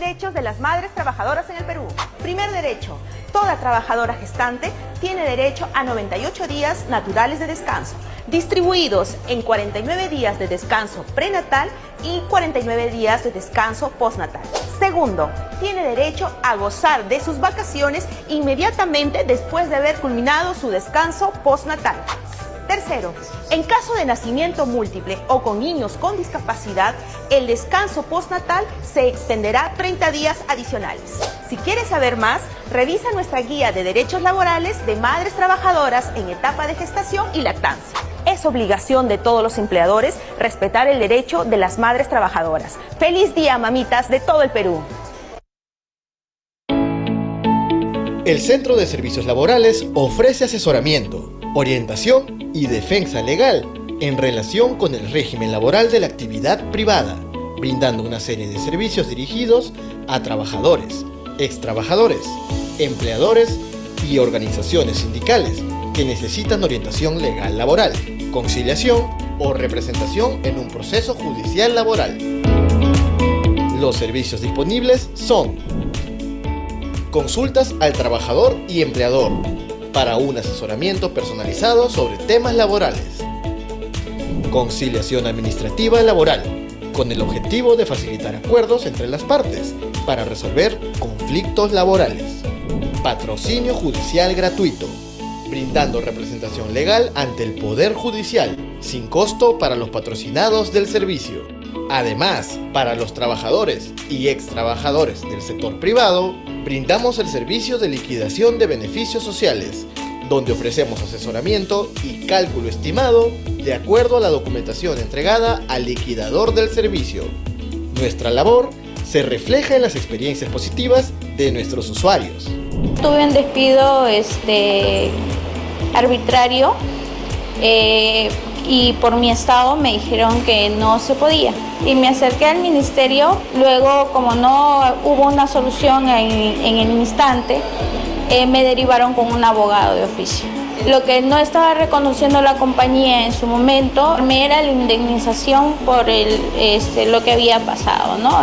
derechos de las madres trabajadoras en el Perú. Primer derecho, toda trabajadora gestante tiene derecho a 98 días naturales de descanso, distribuidos en 49 días de descanso prenatal y 49 días de descanso postnatal. Segundo, tiene derecho a gozar de sus vacaciones inmediatamente después de haber culminado su descanso postnatal. Tercero, en caso de nacimiento múltiple o con niños con discapacidad, el descanso postnatal se extenderá 30 días adicionales. Si quieres saber más, revisa nuestra guía de derechos laborales de madres trabajadoras en etapa de gestación y lactancia. Es obligación de todos los empleadores respetar el derecho de las madres trabajadoras. ¡Feliz día, mamitas de todo el Perú! El Centro de Servicios Laborales ofrece asesoramiento, orientación y defensa legal en relación con el régimen laboral de la actividad privada, brindando una serie de servicios dirigidos a trabajadores, extrabajadores, empleadores y organizaciones sindicales que necesitan orientación legal laboral, conciliación o representación en un proceso judicial laboral. Los servicios disponibles son: consultas al trabajador y empleador para un asesoramiento personalizado sobre temas laborales. Conciliación administrativa laboral, con el objetivo de facilitar acuerdos entre las partes para resolver conflictos laborales. Patrocinio judicial gratuito, brindando representación legal ante el Poder Judicial, sin costo para los patrocinados del servicio. Además, para los trabajadores y extrabajadores del sector privado, brindamos el servicio de liquidación de beneficios sociales, donde ofrecemos asesoramiento y cálculo estimado de acuerdo a la documentación entregada al liquidador del servicio. Nuestra labor se refleja en las experiencias positivas de nuestros usuarios. Tuve un despido arbitrario y por mi estado me dijeron que no se podía. Y me acerqué al ministerio, luego como no hubo una solución en el instante, me derivaron con un abogado de oficio. Lo que no estaba reconociendo la compañía en su momento me era la indemnización por lo que había pasado, ¿no?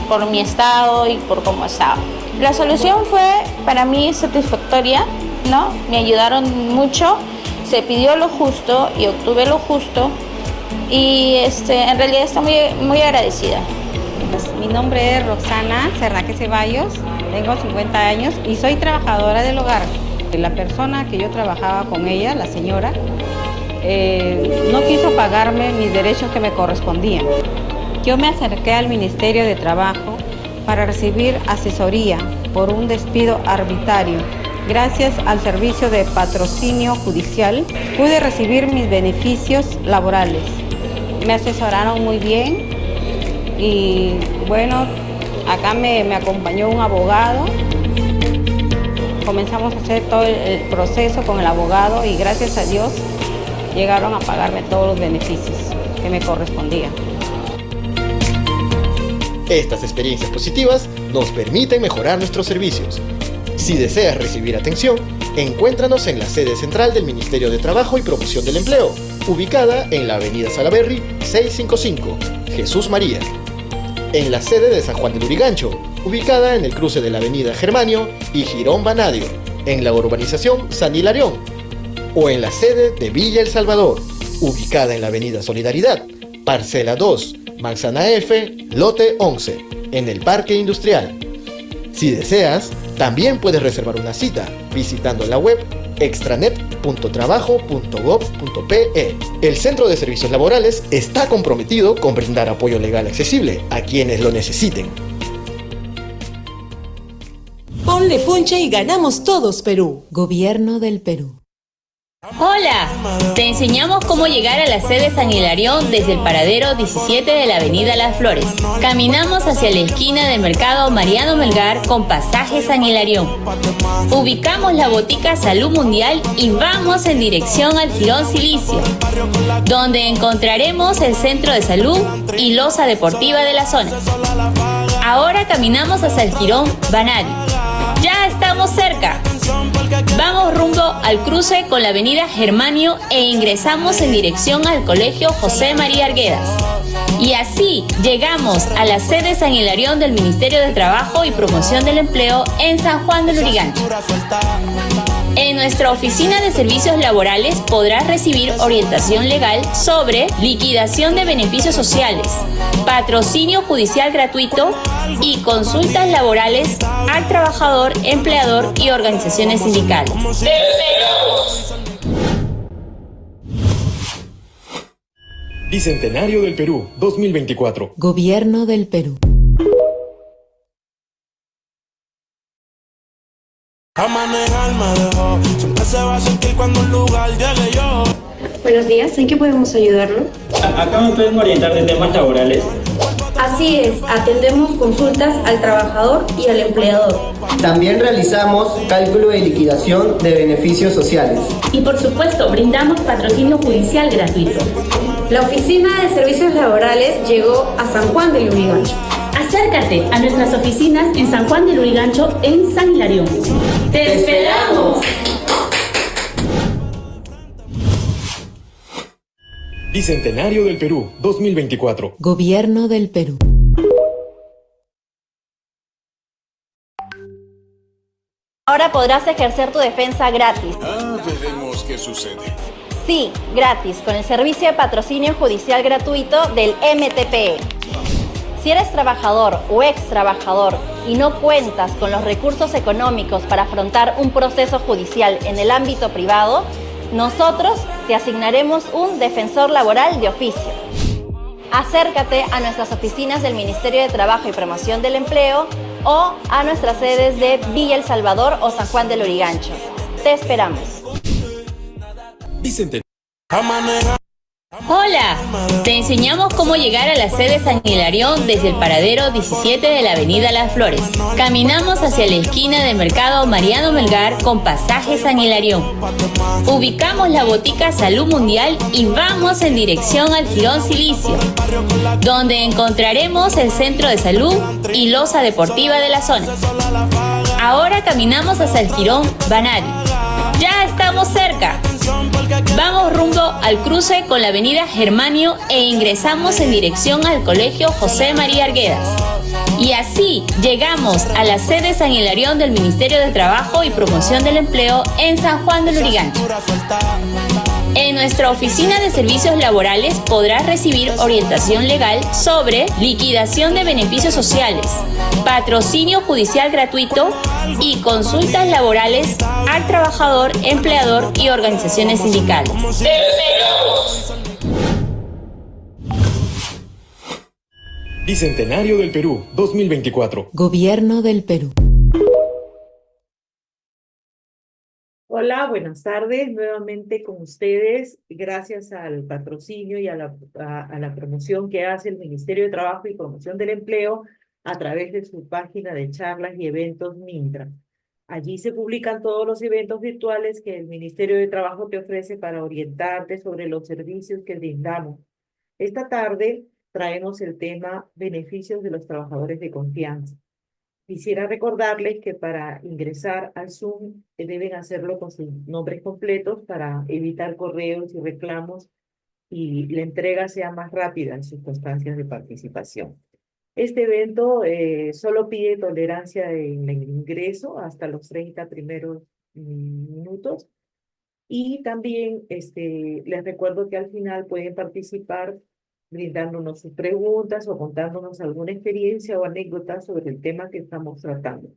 Por mi estado y por cómo estaba. La solución fue para mí satisfactoria, ¿no? Me ayudaron mucho, se pidió lo justo y obtuve lo justo y en realidad estoy muy agradecida. Mi nombre es Roxana Cerraque Ceballos, tengo 50 años y soy trabajadora del hogar. La persona que yo trabajaba con ella, la señora, no quiso pagarme mis derechos que me correspondían. Yo me acerqué al Ministerio de Trabajo para recibir asesoría por un despido arbitrario. Gracias al servicio de patrocinio judicial, pude recibir mis beneficios laborales. Me asesoraron muy bien y bueno, acá me acompañó un abogado. Comenzamos a hacer todo el proceso con el abogado y gracias a Dios llegaron a pagarme todos los beneficios que me correspondían. Estas experiencias positivas nos permiten mejorar nuestros servicios. Si deseas recibir atención, encuéntranos en la sede central del Ministerio de Trabajo y Promoción del Empleo, ubicada en la avenida Salaberry 655, Jesús María. En la sede de San Juan del Lurigancho, ubicada en el cruce de la avenida Germanio y Girón Vanadio, en la urbanización San Hilarión. O en la sede de Villa El Salvador, ubicada en la avenida Solidaridad, parcela 2, manzana F, lote 11, en el Parque Industrial. Si deseas, también puedes reservar una cita visitando la web extranet.trabajo.gov.pe. El Centro de Servicios Laborales está comprometido con brindar apoyo legal accesible a quienes lo necesiten. Ponle ponche y ganamos todos, Perú. Gobierno del Perú. Hola, te enseñamos cómo llegar a la sede San Hilarión desde el paradero 17 de la avenida Las Flores. Caminamos hacia la esquina del mercado Mariano Melgar con pasaje San Hilarión. Ubicamos la botica Salud Mundial y vamos en dirección al Jirón Silicio, donde encontraremos el centro de salud y loza deportiva de la zona. Ahora caminamos hacia el Jirón Vanadio. Ya estamos cerca. Vamos rumbo al cruce con la avenida Germanio e ingresamos en dirección al Colegio José María Arguedas. Y así llegamos a la sede San Hilarión del Ministerio de Trabajo y Promoción del Empleo en San Juan del Lurigancho. En nuestra oficina de servicios laborales podrás recibir orientación legal sobre liquidación de beneficios sociales, patrocinio judicial gratuito y consultas laborales al trabajador, empleador y organizaciones sindicales. ¡Te esperamos! Bicentenario del Perú 2024. Gobierno del Perú. A manejar me dejó, siempre se va a sentir cuando un lugar llegue yo. Buenos días, ¿en qué podemos ayudarlo? Acá me pueden orientar de temas laborales. Así es, atendemos consultas al trabajador y al empleador. También realizamos cálculo de liquidación de beneficios sociales. Y por supuesto, brindamos patrocinio judicial gratuito. La Oficina de Servicios Laborales llegó a San Juan del Lurigancho. Acércate a nuestras oficinas en San Juan del Lurigancho, en San Hilarión. ¡Te esperamos! Bicentenario del Perú 2024. Gobierno del Perú. Ahora podrás ejercer tu defensa gratis. Veremos qué sucede. Sí, gratis, con el servicio de patrocinio judicial gratuito del MTPE. Si eres trabajador o ex trabajador y no cuentas con los recursos económicos para afrontar un proceso judicial en el ámbito privado, nosotros te asignaremos un defensor laboral de oficio. Acércate a nuestras oficinas del Ministerio de Trabajo y Promoción del Empleo o a nuestras sedes de Villa El Salvador o San Juan del Lurigancho. Te esperamos. Bicentenario. A manejar. Hola, te enseñamos cómo llegar a la sede San Hilarión desde el paradero 17 de la avenida Las Flores. Caminamos hacia la esquina del mercado Mariano Melgar con pasaje San Hilarión. Ubicamos la botica Salud Mundial y vamos en dirección al Jirón Silicio, donde encontraremos el centro de salud y loza deportiva de la zona. Ahora caminamos hacia el Jirón Banari. Ya estamos cerca. Vamos rumbo al cruce con la avenida Germanio e ingresamos en dirección al Colegio José María Arguedas. Y así llegamos a la sede San Hilarión del Ministerio de Trabajo y Promoción del Empleo en San Juan del Lurigancho. En nuestra oficina de servicios laborales podrás recibir orientación legal sobre liquidación de beneficios sociales, patrocinio judicial gratuito y consultas laborales al trabajador, empleador y organizaciones sindicales. ¡Te esperamos! Bicentenario del Perú 2024. Gobierno del Perú. Hola, buenas tardes. Nuevamente con ustedes, gracias al patrocinio y a la promoción que hace el Ministerio de Trabajo y Promoción del Empleo a través de su página de charlas y eventos Mintra. Allí se publican todos los eventos virtuales que el Ministerio de Trabajo te ofrece para orientarte sobre los servicios que brindamos. Esta tarde traemos el tema beneficios de los trabajadores de confianza. Quisiera recordarles que para ingresar al Zoom deben hacerlo con sus nombres completos para evitar correos y reclamos y la entrega sea más rápida en sus constancias de participación. Este evento solo pide tolerancia en el ingreso hasta los 30 primeros minutos y también les recuerdo que al final pueden participar brindándonos sus preguntas o contándonos alguna experiencia o anécdota sobre el tema que estamos tratando.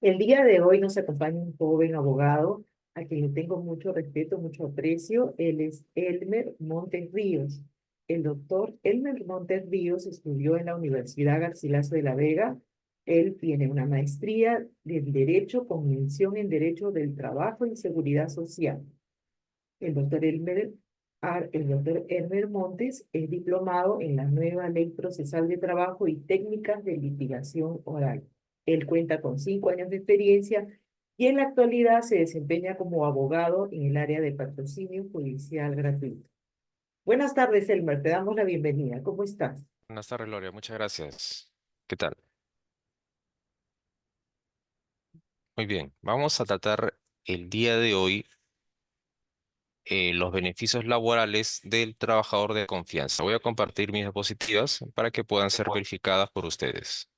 El día de hoy nos acompaña un joven abogado a quien le tengo mucho respeto, mucho aprecio. Él es Elmer Montes Ríos. El doctor Elmer Montes Ríos estudió en la Universidad Garcilaso de la Vega. Él tiene una maestría en Derecho con mención en Derecho del Trabajo y Seguridad Social. El doctor Elmer Montes es diplomado en la nueva Ley Procesal de Trabajo y Técnicas de Litigación Oral. Él cuenta con 5 años de experiencia y en la actualidad se desempeña como abogado en el área de patrocinio judicial gratuito. Buenas tardes, Elmer. Te damos la bienvenida. ¿Cómo estás? Buenas tardes, Gloria. Muchas gracias. ¿Qué tal? Muy bien. Vamos a tratar el día de hoy los beneficios laborales del trabajador de confianza. Voy a compartir mis diapositivas para que puedan ser verificadas por ustedes.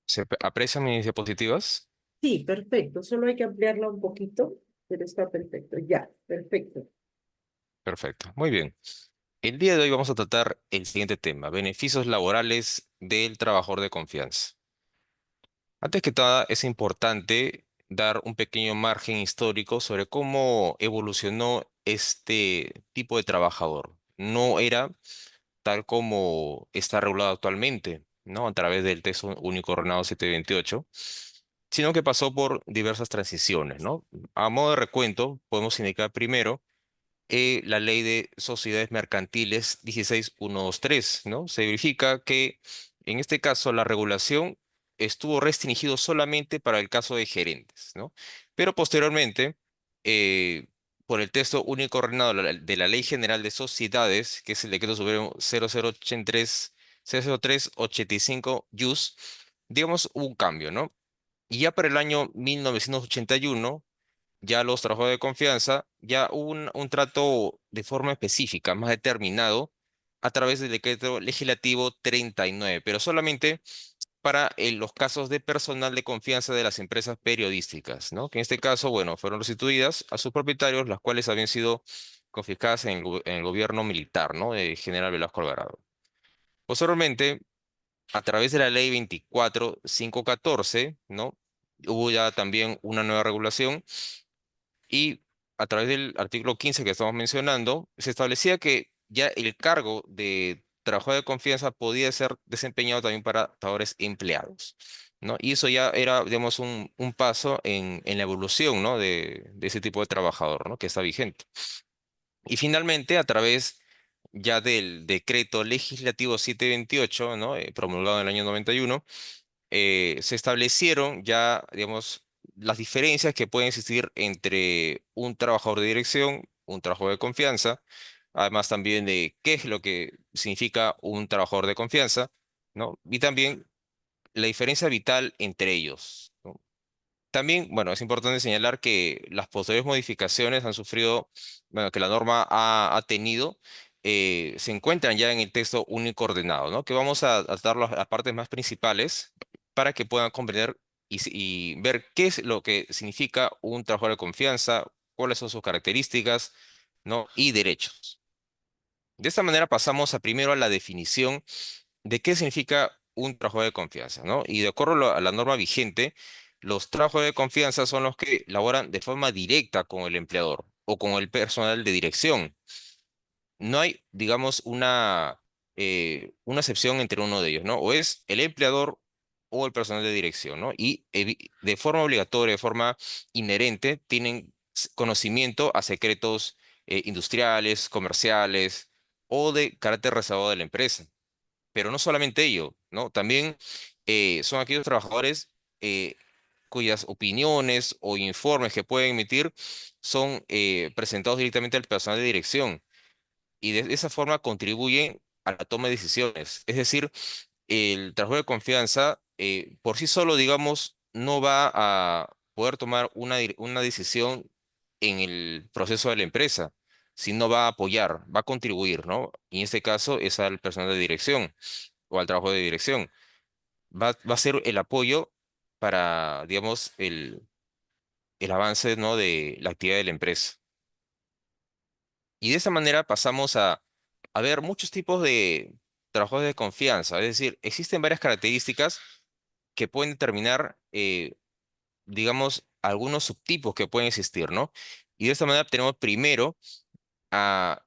¿Se aprecian mis diapositivas? Sí, perfecto. Solo hay que ampliarla un poquito, pero está perfecto. Ya, perfecto. Perfecto, muy bien. El día de hoy vamos a tratar el siguiente tema, beneficios laborales del trabajador de confianza. Antes que nada, es importante dar un pequeño margen histórico sobre cómo evolucionó este tipo de trabajador. No era tal como está regulado actualmente, ¿no? A través del Texto Único Ordenado 728, sino que pasó por diversas transiciones, ¿no? A modo de recuento, podemos indicar primero la ley de sociedades mercantiles 16123, ¿no? Se verifica que en este caso la regulación estuvo restringido solamente para el caso de gerentes, ¿no? Pero posteriormente, eh, por el texto único ordenado de la Ley General de Sociedades, que es el decreto supremo 0083, 00385 digamos, hubo un cambio, ¿no? Y ya para el año 1981 ya los trabajadores de confianza, ya hubo un trato de forma específica, más determinado, a través del decreto legislativo 39, pero solamente para los casos de personal de confianza de las empresas periodísticas, ¿no? Que en este caso, bueno, fueron restituidas a sus propietarios, las cuales habían sido confiscadas en el gobierno militar, ¿no? De General Velasco Alvarado. Posteriormente, a través de la ley 24.514, ¿no? Hubo ya también una nueva regulación y a través del artículo 15 que estamos mencionando, se establecía que ya el cargo de trabajador de confianza podía ser desempeñado también para trabajadores empleados, ¿no? Y eso ya era, digamos, un paso en la evolución, ¿no? De ese tipo de trabajador, ¿no? Que está vigente. Y finalmente, a través ya del decreto legislativo 728, ¿no? Promulgado en el año 91, se establecieron ya, digamos, las diferencias que pueden existir entre un trabajador de dirección, un trabajador de confianza, además también de qué es lo que significa un trabajador de confianza, ¿no? Y también la diferencia vital entre ellos, ¿no? También, bueno, es importante señalar que las posteriores modificaciones han sufrido, bueno, que la norma ha tenido, se encuentran ya en el texto único ordenado, ¿no? Que vamos a dar las partes más principales para que puedan comprender y ver qué es lo que significa un trabajador de confianza, cuáles son sus características, ¿no? Y derechos. De esta manera pasamos a primero a la definición de qué significa un trabajador de confianza, ¿no? Y de acuerdo a la norma vigente, los trabajadores de confianza son los que laboran de forma directa con el empleador o con el personal de dirección. No hay, digamos, una excepción entre uno de ellos, ¿no? O es el empleador o el personal de dirección, ¿no? Y de forma obligatoria, de forma inherente, tienen conocimiento a secretos industriales, comerciales o de carácter reservado de la empresa. Pero no solamente ello, ¿no? También son aquellos trabajadores eh, cuyas opiniones o informes que pueden emitir son presentados directamente al personal de dirección y de esa forma contribuyen a la toma de decisiones. Es decir, el trabajo de confianza por sí solo, digamos, no va a poder tomar una decisión en el proceso de la empresa, sino va a apoyar, va a contribuir, ¿no? Y en este caso es al personal de dirección o al trabajo de dirección. Va a ser el apoyo para, digamos, el avance, ¿no? De la actividad de la empresa. Y de esa manera pasamos a ver muchos tipos de trabajos de confianza. Es decir, existen varias características que pueden determinar, digamos, algunos subtipos que pueden existir, ¿no? Y de esta manera tenemos primero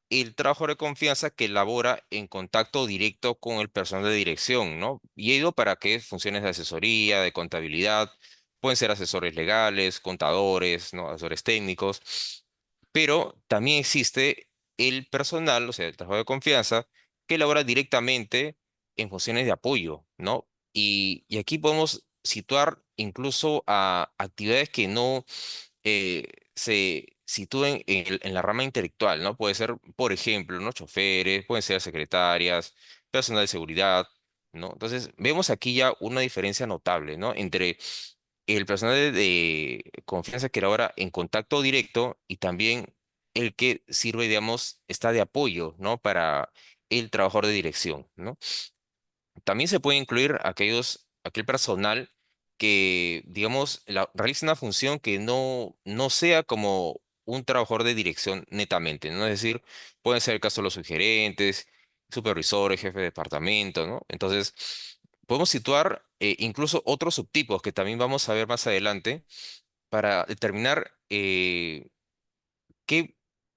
el trabajo de confianza que elabora en contacto directo con el personal de dirección, ¿no? Y ello para que funciones de asesoría, de contabilidad, pueden ser asesores legales, contadores, ¿no? Asesores técnicos, pero también existe el personal, o sea, el trabajo de confianza, que elabora directamente en funciones de apoyo, ¿no? Y aquí podemos situar incluso a actividades que no sitúen en la rama intelectual, ¿no? Puede ser, por ejemplo, ¿no? Choferes, pueden ser secretarias, personal de seguridad, ¿no? Entonces, vemos aquí ya una diferencia notable, ¿no? Entre el personal de confianza que labora en contacto directo y también el que sirve, digamos, está de apoyo, ¿no? Para el trabajador de dirección, ¿no? También se puede incluir aquel personal que, digamos, realiza una función que no sea como un trabajador de dirección netamente, ¿no? Es decir, pueden ser el caso de los subgerentes, supervisores, jefe de departamento, ¿no? Entonces, podemos situar incluso otros subtipos que también vamos a ver más adelante para determinar ¿qué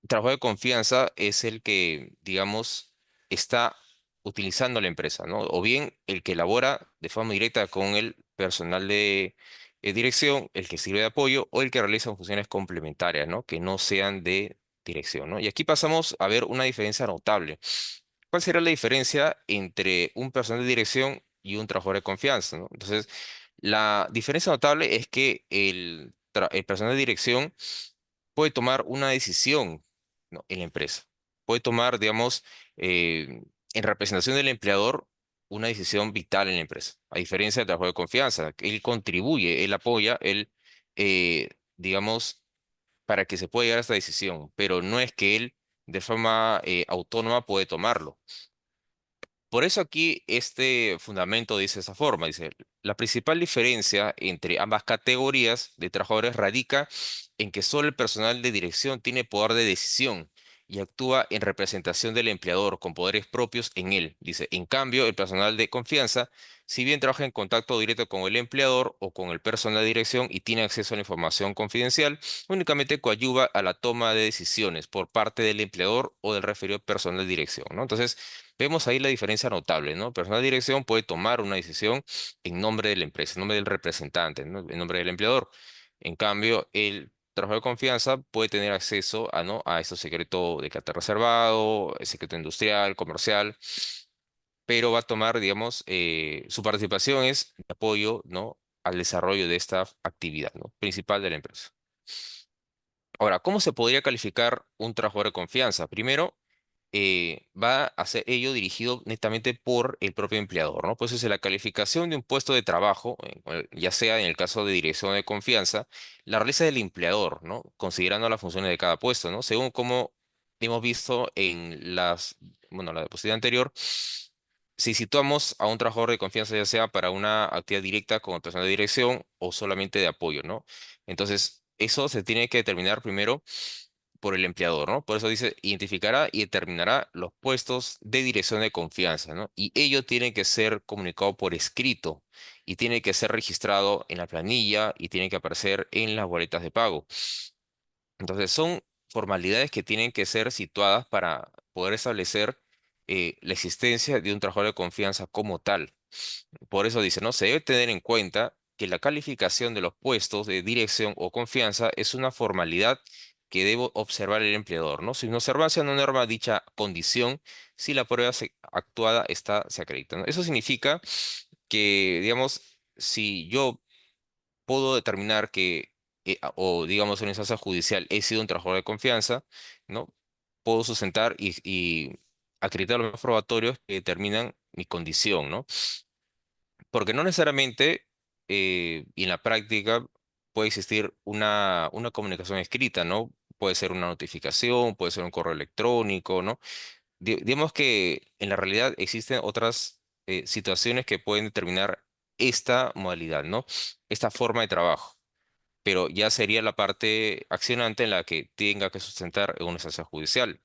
trabajo de confianza es el que, digamos, está utilizando la empresa, ¿no? O bien el que labora de forma directa con el personal de dirección, el que sirve de apoyo o el que realiza funciones complementarias, ¿no? Que no sean de dirección, ¿no? Y aquí pasamos a ver una diferencia notable. ¿Cuál será la diferencia entre un personal de dirección y un trabajador de confianza, ¿no? Entonces, la diferencia notable es que el personal de dirección puede tomar una decisión, ¿no? En la empresa. Puede tomar, digamos, en representación del empleador, una decisión vital en la empresa. A diferencia del trabajo de confianza, que él contribuye, él apoya, digamos, para que se pueda llegar a esta decisión, pero no es que él de forma autónoma puede tomarlo. Por eso aquí este fundamento dice de esa forma, dice, la principal diferencia entre ambas categorías de trabajadores radica en que solo el personal de dirección tiene poder de decisión y actúa en representación del empleador con poderes propios en él. Dice, en cambio, el personal de confianza, si bien trabaja en contacto directo con el empleador o con el personal de dirección y tiene acceso a la información confidencial, únicamente coadyuva a la toma de decisiones por parte del empleador o del referido personal de dirección, ¿no? Entonces, vemos ahí la diferencia notable, ¿no? El personal de dirección puede tomar una decisión en nombre de la empresa, en nombre del representante, ¿no? En nombre del empleador. En cambio, el trabajo de confianza puede tener acceso a, ¿no? A esto secreto de carácter reservado, secreto industrial, comercial, pero va a tomar, digamos, su participación es de apoyo, ¿no? Al desarrollo de esta actividad, ¿no? Principal de la empresa. Ahora, ¿cómo se podría calificar un trabajador de confianza? Primero, va a ser ello dirigido netamente por el propio empleador, ¿no? Pues es la calificación de un puesto de trabajo, ya sea en el caso de dirección de confianza, la realiza el empleador, ¿no? Considerando las funciones de cada puesto, ¿no? Según como hemos visto en bueno, la diapositiva anterior, si situamos a un trabajador de confianza, ya sea para una actividad directa con personal de dirección o solamente de apoyo, ¿no? Entonces, eso se tiene que determinar primero por el empleador, ¿no? Por eso dice, identificará y determinará los puestos de dirección de confianza, ¿no? Y ello tiene que ser comunicado por escrito y tiene que ser registrado en la planilla y tiene que aparecer en las boletas de pago. Entonces, son formalidades que tienen que ser situadas para poder establecer la existencia de un trabajador de confianza como tal. Por eso dice, ¿no? Se debe tener en cuenta que la calificación de los puestos de dirección o confianza es una formalidad que debe observar el empleador, ¿no? Sin observancia no norma dicha condición, si la prueba actuada está, se acredita, ¿no? Eso significa que, digamos, si yo puedo determinar que, o digamos en una instancia judicial, he sido un trabajador de confianza, ¿no? Puedo sustentar y acreditar los probatorios que determinan mi condición, ¿no? Porque no necesariamente, y en la práctica, puede existir una comunicación escrita, ¿no? Puede ser una notificación, puede ser un correo electrónico, ¿no? Digamos que en la realidad existen otras situaciones que pueden determinar esta modalidad, ¿no? Esta forma de trabajo, pero ya sería la parte accionante en la que tenga que sustentar una instancia judicial.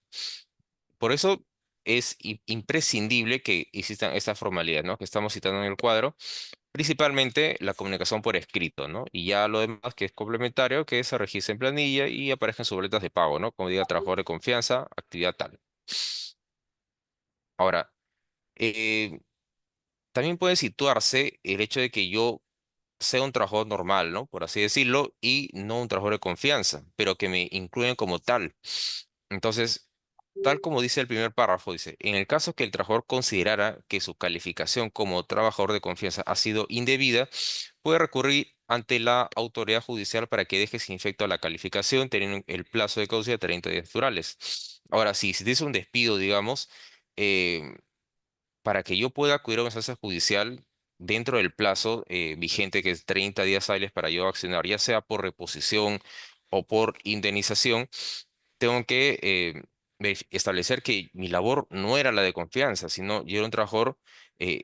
Por eso es imprescindible que existan estas formalidades, ¿no? Que estamos citando en el cuadro, principalmente la comunicación por escrito, ¿no? Y ya lo demás que es complementario, que se registre en planilla y aparezca en sus boletas de pago, ¿no? Como diga, trabajador de confianza, actividad tal. Ahora, eh, también puede situarse el hecho de que yo sea un trabajador normal, ¿no? Por así decirlo, y no un trabajador de confianza, pero que me incluyen como tal. Entonces, tal como dice el primer párrafo, dice, en el caso que el trabajador considerara que su calificación como trabajador de confianza ha sido indebida, puede recurrir ante la autoridad judicial para que deje sin efecto la calificación, teniendo el plazo de caducidad de 30 días naturales. Ahora, si tienes un despido, digamos, eh, para que yo pueda acudir a una instancia judicial dentro del plazo vigente, que es 30 días hábiles para yo accionar, ya sea por reposición o por indemnización, tengo que establecer que mi labor no era la de confianza, sino yo era un trabajador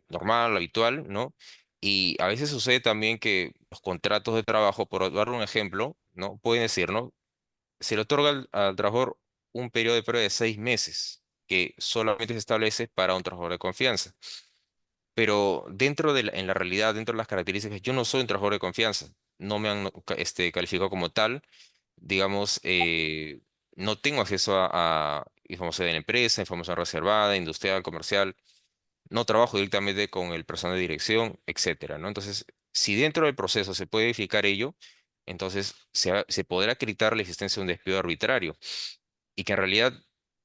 normal, habitual, ¿no? Y a veces sucede también que los contratos de trabajo, por dar un ejemplo, ¿no? Pueden decir, ¿no? Se le otorga al trabajador un periodo de prueba de 6 meses, que solamente se establece para un trabajador de confianza. Pero en la realidad, dentro de las características, yo no soy un trabajador de confianza. No me han calificado como tal. Digamos, no tengo acceso a información de la empresa, información reservada, industrial, comercial. No trabajo directamente con el personal de dirección, etcétera, ¿no? Entonces, si dentro del proceso se puede verificar ello, entonces se podrá acreditar la existencia de un despido arbitrario y que en realidad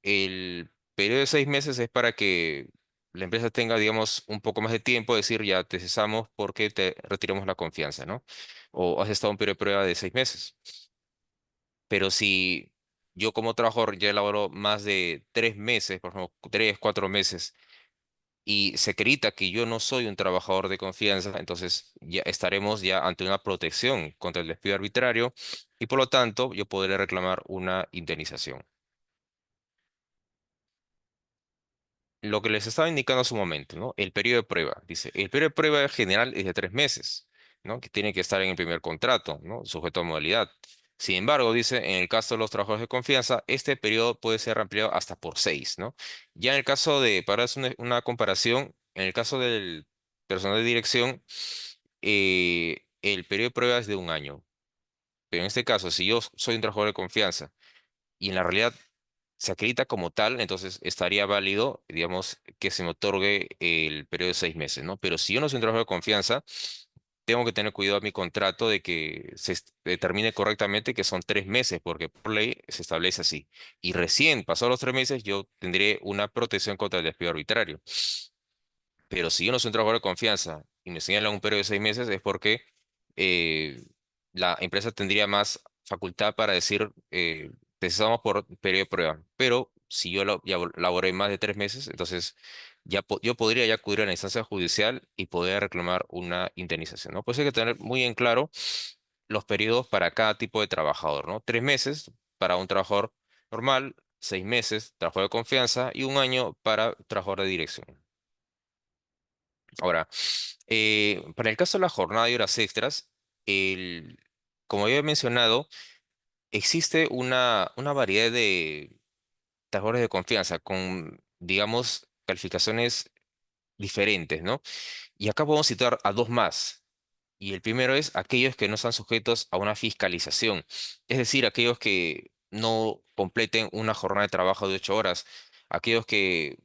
el periodo de 6 meses es para que la empresa tenga, digamos, un poco más de tiempo, decir, ya te cesamos porque te retiramos la confianza, ¿no? O has estado un periodo de prueba de 6 meses. Pero si yo como trabajador ya elaboro más de 3 meses, por ejemplo, 3, 4 meses, y se acredita que yo no soy un trabajador de confianza, entonces ya estaremos ya ante una protección contra el despido arbitrario y por lo tanto yo podré reclamar una indemnización. Lo que les estaba indicando hace un momento, ¿no? El periodo de prueba. Dice, el periodo de prueba general es de 3 meses, ¿no? Que tiene que estar en el primer contrato, ¿no? Sujeto a modalidad. Sin embargo, dice, en el caso de los trabajadores de confianza, este periodo puede ser ampliado hasta por 6, ¿no? Ya en el caso de, para hacer una comparación, en el caso del personal de dirección, el periodo de prueba es de un año. Pero en este caso, si yo soy un trabajador de confianza y en la realidad se acredita como tal, entonces estaría válido, digamos, que se me otorgue el periodo de 6 meses, ¿no? Pero si yo no soy un trabajo de confianza, tengo que tener cuidado a mi contrato de que se determine correctamente que son 3 meses, porque por ley se establece así. Y recién pasados los 3 meses, yo tendré una protección contra el despido arbitrario. Pero si yo no soy un trabajador de confianza y me señalan un periodo de 6 meses, es porque eh, la empresa tendría más facultad para decir, necesitamos por periodo de prueba. Pero si yo ya laboré más de 3 meses, entonces yo podría ya acudir a la instancia judicial y poder reclamar una indemnización, ¿no? Pues hay que tener muy en claro los periodos para cada tipo de trabajador, ¿no? 3 meses para un trabajador normal, 6 meses, trabajador de confianza y un año para trabajador de dirección. Ahora, para el caso de la jornada de horas extras, como había mencionado, existe una variedad de trabajadores de confianza con, digamos, calificaciones diferentes, ¿no? Y acá podemos citar a dos más. Y el primero es aquellos que no están sujetos a una fiscalización, es decir, aquellos que no completen una jornada de trabajo de 8 horas, aquellos que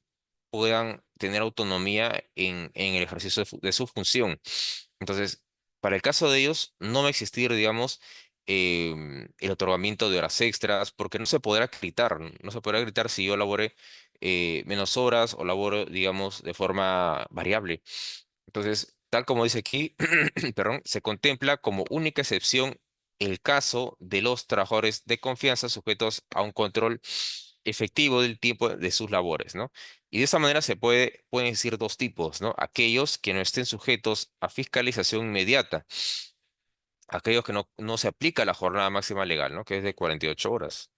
puedan tener autonomía en el ejercicio de su función. Entonces, para el caso de ellos, no va a existir, digamos, el otorgamiento de horas extras, porque no se podrá acreditar, no se podrá acreditar si yo labore menos horas o laboro, digamos, de forma variable. Entonces, tal como dice aquí, perdón, se contempla como única excepción el caso de los trabajadores de confianza sujetos a un control efectivo del tiempo de sus labores, ¿no? Y de esa manera pueden decir dos tipos, ¿no? Aquellos que no estén sujetos a fiscalización inmediata, aquellos que no se aplica la jornada máxima legal, ¿no? Que es de 48 horas.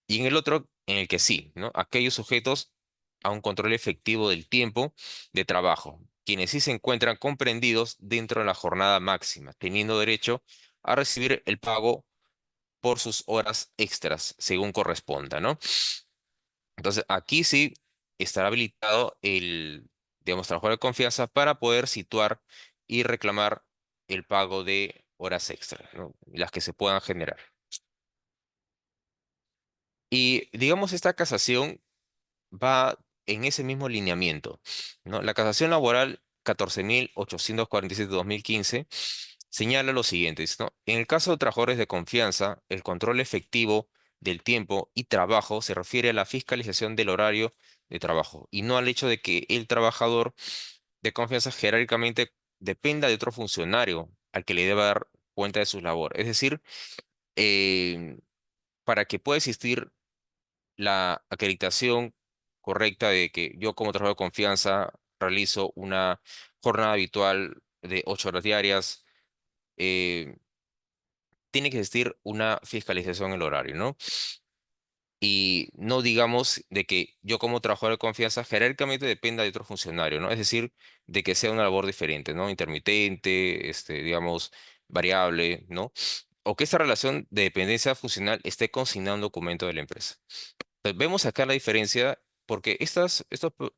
Y en el otro, en el que sí, ¿no? Aquellos sujetos a un control efectivo del tiempo de trabajo, quienes sí se encuentran comprendidos dentro de la jornada máxima, teniendo derecho a recibir el pago por sus horas extras, según corresponda, ¿no? Entonces, aquí sí estará habilitado digamos, trabajador de confianza para poder situar y reclamar el pago de horas extras, ¿no? Las que se puedan generar. Y digamos, esta casación va en ese mismo lineamiento, ¿no? La casación laboral 14.847/2015 señala lo siguiente, dice, ¿no? En el caso de trabajadores de confianza, el control efectivo del tiempo y trabajo se refiere a la fiscalización del horario de trabajo y no al hecho de que el trabajador de confianza jerárquicamente dependa de otro funcionario al que le deba dar cuenta de sus labores. Es decir, para que pueda existir la acreditación correcta de que yo como trabajador de confianza realizo una jornada habitual de 8 horas diarias, eh, tiene que existir una fiscalización en el horario, ¿no? Y no digamos de que yo como trabajador de confianza jerárquicamente dependa de otro funcionario, ¿no? Es decir, de que sea una labor diferente, ¿no? Intermitente, digamos, variable, ¿no? O que esta relación de dependencia funcional esté consignada en un documento de la empresa. Vemos acá la diferencia porque estos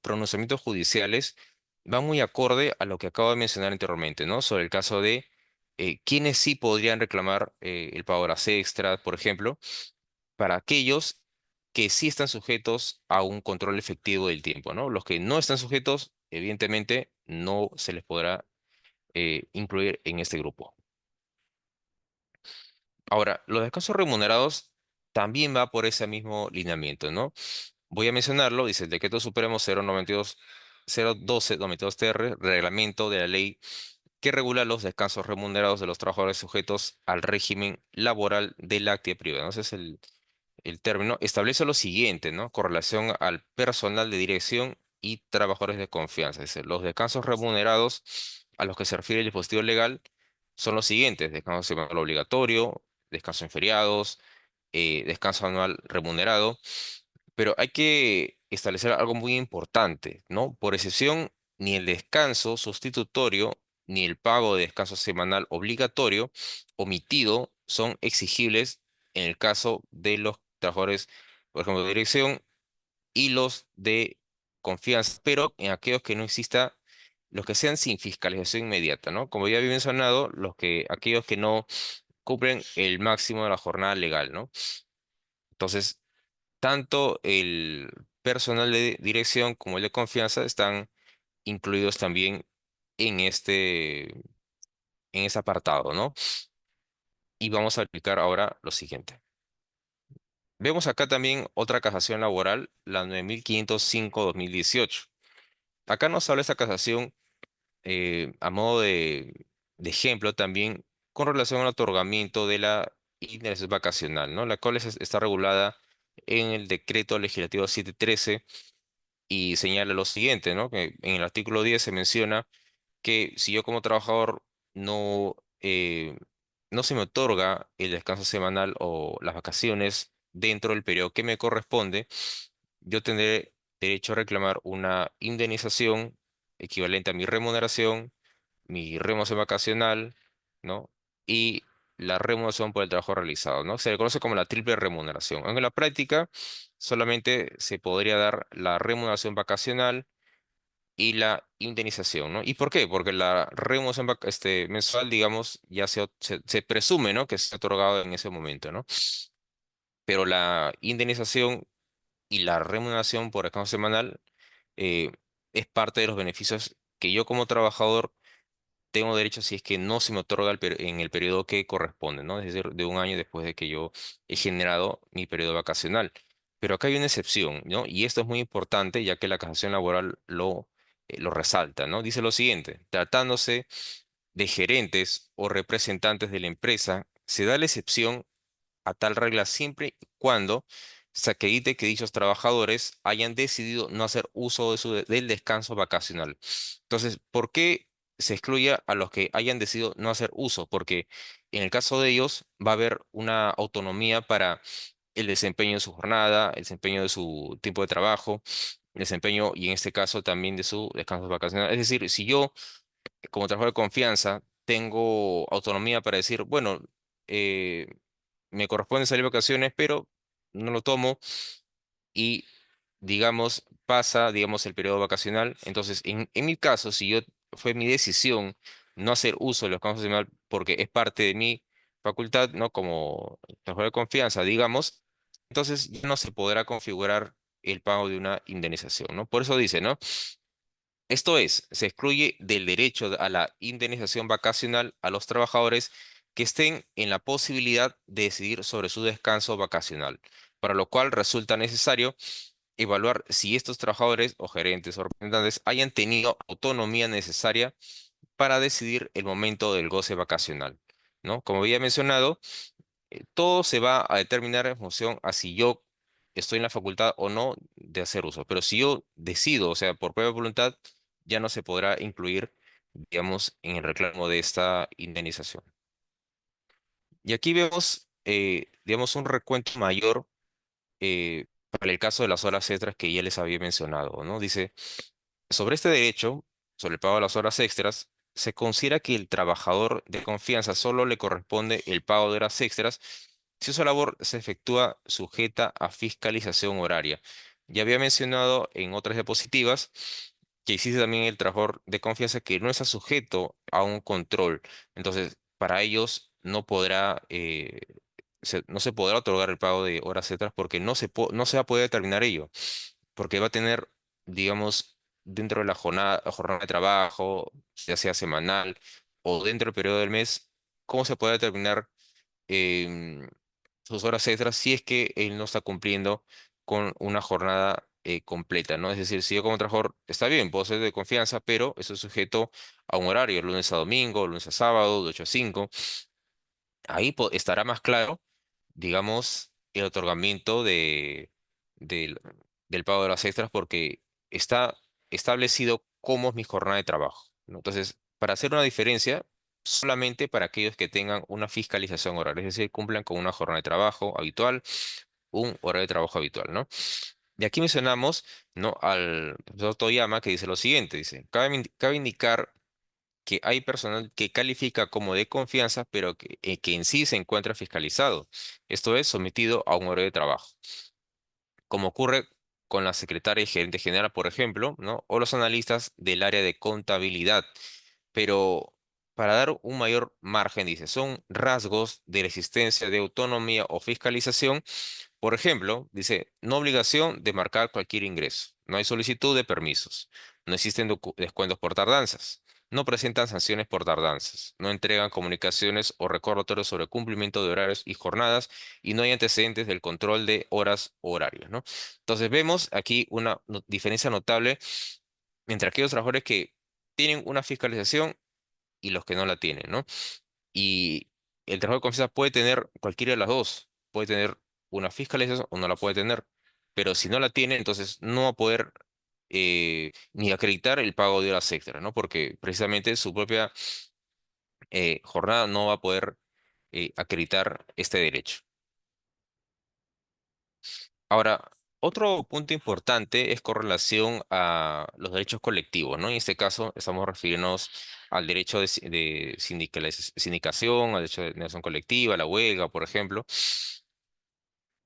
pronunciamientos judiciales van muy acorde a lo que acabo de mencionar anteriormente, ¿no? Sobre el caso de quiénes sí podrían reclamar el pago de horas extras, por ejemplo, para aquellos que sí están sujetos a un control efectivo del tiempo, ¿no? Los que no están sujetos, evidentemente, no se les podrá incluir en este grupo. Ahora, los descansos remunerados también va por ese mismo lineamiento, ¿no? Voy a mencionarlo, dice el Decreto Supremo 092, 012-92-TR, reglamento de la ley que regula los descansos remunerados de los trabajadores sujetos al régimen laboral de la actividad privada, ¿no? Ese es el término. Establece lo siguiente, ¿no? Con relación al personal de dirección y trabajadores de confianza. Es decir, los descansos remunerados a los que se refiere el dispositivo legal son los siguientes: descanso semanal obligatorio, descanso en feriados, descanso anual remunerado. Pero hay que establecer algo muy importante, ¿no? Por excepción, ni el descanso sustitutorio ni el pago de descanso semanal obligatorio omitido son exigibles en el caso de los trabajadores, por ejemplo, de dirección y los de confianza, pero en aquellos que no exista, los que sean sin fiscalización inmediata, ¿no? Como ya había mencionado, aquellos que no cumplen el máximo de la jornada legal, ¿no? Entonces, tanto el personal de dirección como el de confianza están incluidos también en en ese apartado, ¿no? Y vamos a aplicar ahora lo siguiente. Vemos acá también otra casación laboral, la 9505-2018. Acá nos habla esta casación a modo de ejemplo también con relación al otorgamiento de la indemnización vacacional, ¿no? La cual está regulada en el decreto legislativo 713 y señala lo siguiente, ¿no? Que en el artículo 10 se menciona que si yo como trabajador no, no se me otorga el descanso semanal o las vacaciones dentro del periodo que me corresponde, yo tendré derecho a reclamar una indemnización equivalente a mi remuneración vacacional, ¿no? Y la remuneración por el trabajo realizado, ¿no? Se le conoce como la triple remuneración. Aunque en la práctica solamente se podría dar la remuneración vacacional y la indemnización, ¿no? ¿Y por qué? Porque la remuneración mensual, digamos, ya se presume, ¿no? Que se ha otorgado en ese momento, ¿no? Pero la indemnización y la remuneración por descanso semanal eh, es parte de los beneficios que yo como trabajador tengo derecho si es que no se me otorga en el periodo que corresponde, ¿no? Es decir, de un año después de que yo he generado mi periodo vacacional. Pero acá hay una excepción, ¿no? Y esto es muy importante ya que la casación laboral lo resalta, ¿no? Dice lo siguiente: tratándose de gerentes o representantes de la empresa, se da la excepción a tal regla siempre y cuando se acredite que dichos trabajadores hayan decidido no hacer uso del descanso vacacional. Entonces, ¿por qué se excluye a los que hayan decidido no hacer uso? Porque en el caso de ellos va a haber una autonomía para el desempeño de su jornada, el desempeño de su tiempo de trabajo, el desempeño y en este caso también de su descanso vacacional. Es decir, si yo como trabajador de confianza tengo autonomía para decir, bueno, eh, me corresponde salir de vacaciones, pero no lo tomo y, digamos, pasa, digamos, el periodo vacacional. Entonces, en mi caso, si yo fue mi decisión no hacer uso de los campos de porque es parte de mi facultad, ¿no? Como trabajador de confianza, digamos, entonces ya no se podrá configurar el pago de una indemnización, ¿no? Por eso dice, ¿no? Esto es, se excluye del derecho a la indemnización vacacional a los trabajadores que estén en la posibilidad de decidir sobre su descanso vacacional, para lo cual resulta necesario evaluar si estos trabajadores o gerentes o representantes hayan tenido autonomía necesaria para decidir el momento del goce vacacional. ¿no? Como había mencionado, todo se va a determinar en función a si yo estoy en la facultad o no de hacer uso. Pero si yo decido, o sea, por propia voluntad, ya no se podrá incluir, digamos, en el reclamo de esta indemnización. Y aquí vemos, digamos, un recuento mayor para el caso de las horas extras que ya les había mencionado, ¿no? Dice, sobre este derecho, sobre el pago de las horas extras, se considera que el trabajador de confianza solo le corresponde el pago de horas extras si su labor se efectúa sujeta a fiscalización horaria. Ya había mencionado en otras diapositivas que existe también el trabajador de confianza que no está sujeto a un control. Entonces, para ellos no podrá, no se podrá otorgar el pago de horas extras porque no se va a poder determinar ello, porque va a tener, digamos, dentro de la jornada de trabajo, ya sea semanal o dentro del periodo del mes, cómo se puede determinar em, sus horas extras si es que él no está cumpliendo con una jornada completa, ¿no? Es decir, si yo como trabajador, está bien, puedo ser de confianza, pero estoy sujeto a un horario, lunes a domingo, lunes a sábado, de 8 a 5. Ahí estará más claro, digamos, el otorgamiento del, del pago de las extras porque está establecido cómo es mi jornada de trabajo, ¿no? Entonces, para hacer una diferencia, solamente para aquellos que tengan una fiscalización horaria, es decir, cumplan con una jornada de trabajo habitual, un horario de trabajo habitual, ¿no? Y aquí mencionamos, ¿no? Al profesor Toyama que dice lo siguiente, dice, cabe indicar que hay personal que califica como de confianza, pero que en sí se encuentra fiscalizado, esto es, sometido a un horario de trabajo, como ocurre con la secretaria y gerente general, por ejemplo, ¿no? O los analistas del área de contabilidad. Pero para dar un mayor margen, dice, son rasgos de la existencia de autonomía o fiscalización. Por ejemplo, dice, no obligación de marcar cualquier ingreso, no hay solicitud de permisos, no existen descuentos por tardanzas, no presentan sanciones por tardanzas, no entregan comunicaciones o recordatorios sobre cumplimiento de horarios y jornadas y no hay antecedentes del control de horas o horarios, ¿no? Entonces vemos aquí una diferencia notable entre aquellos trabajadores que tienen una fiscalización y los que no la tienen, ¿no? Y el trabajo de confianza puede tener cualquiera de las dos. Puede tener una fiscalización o no la puede tener. Pero si no la tiene, entonces no va a poder ni acreditar el pago de horas extras, ¿no? Porque precisamente su propia jornada no va a poder acreditar este derecho. Ahora, otro punto importante es con relación a los derechos colectivos, ¿no? En este caso, estamos refiriéndonos al derecho de sindicación, al derecho de negociación colectiva, la huelga, por ejemplo.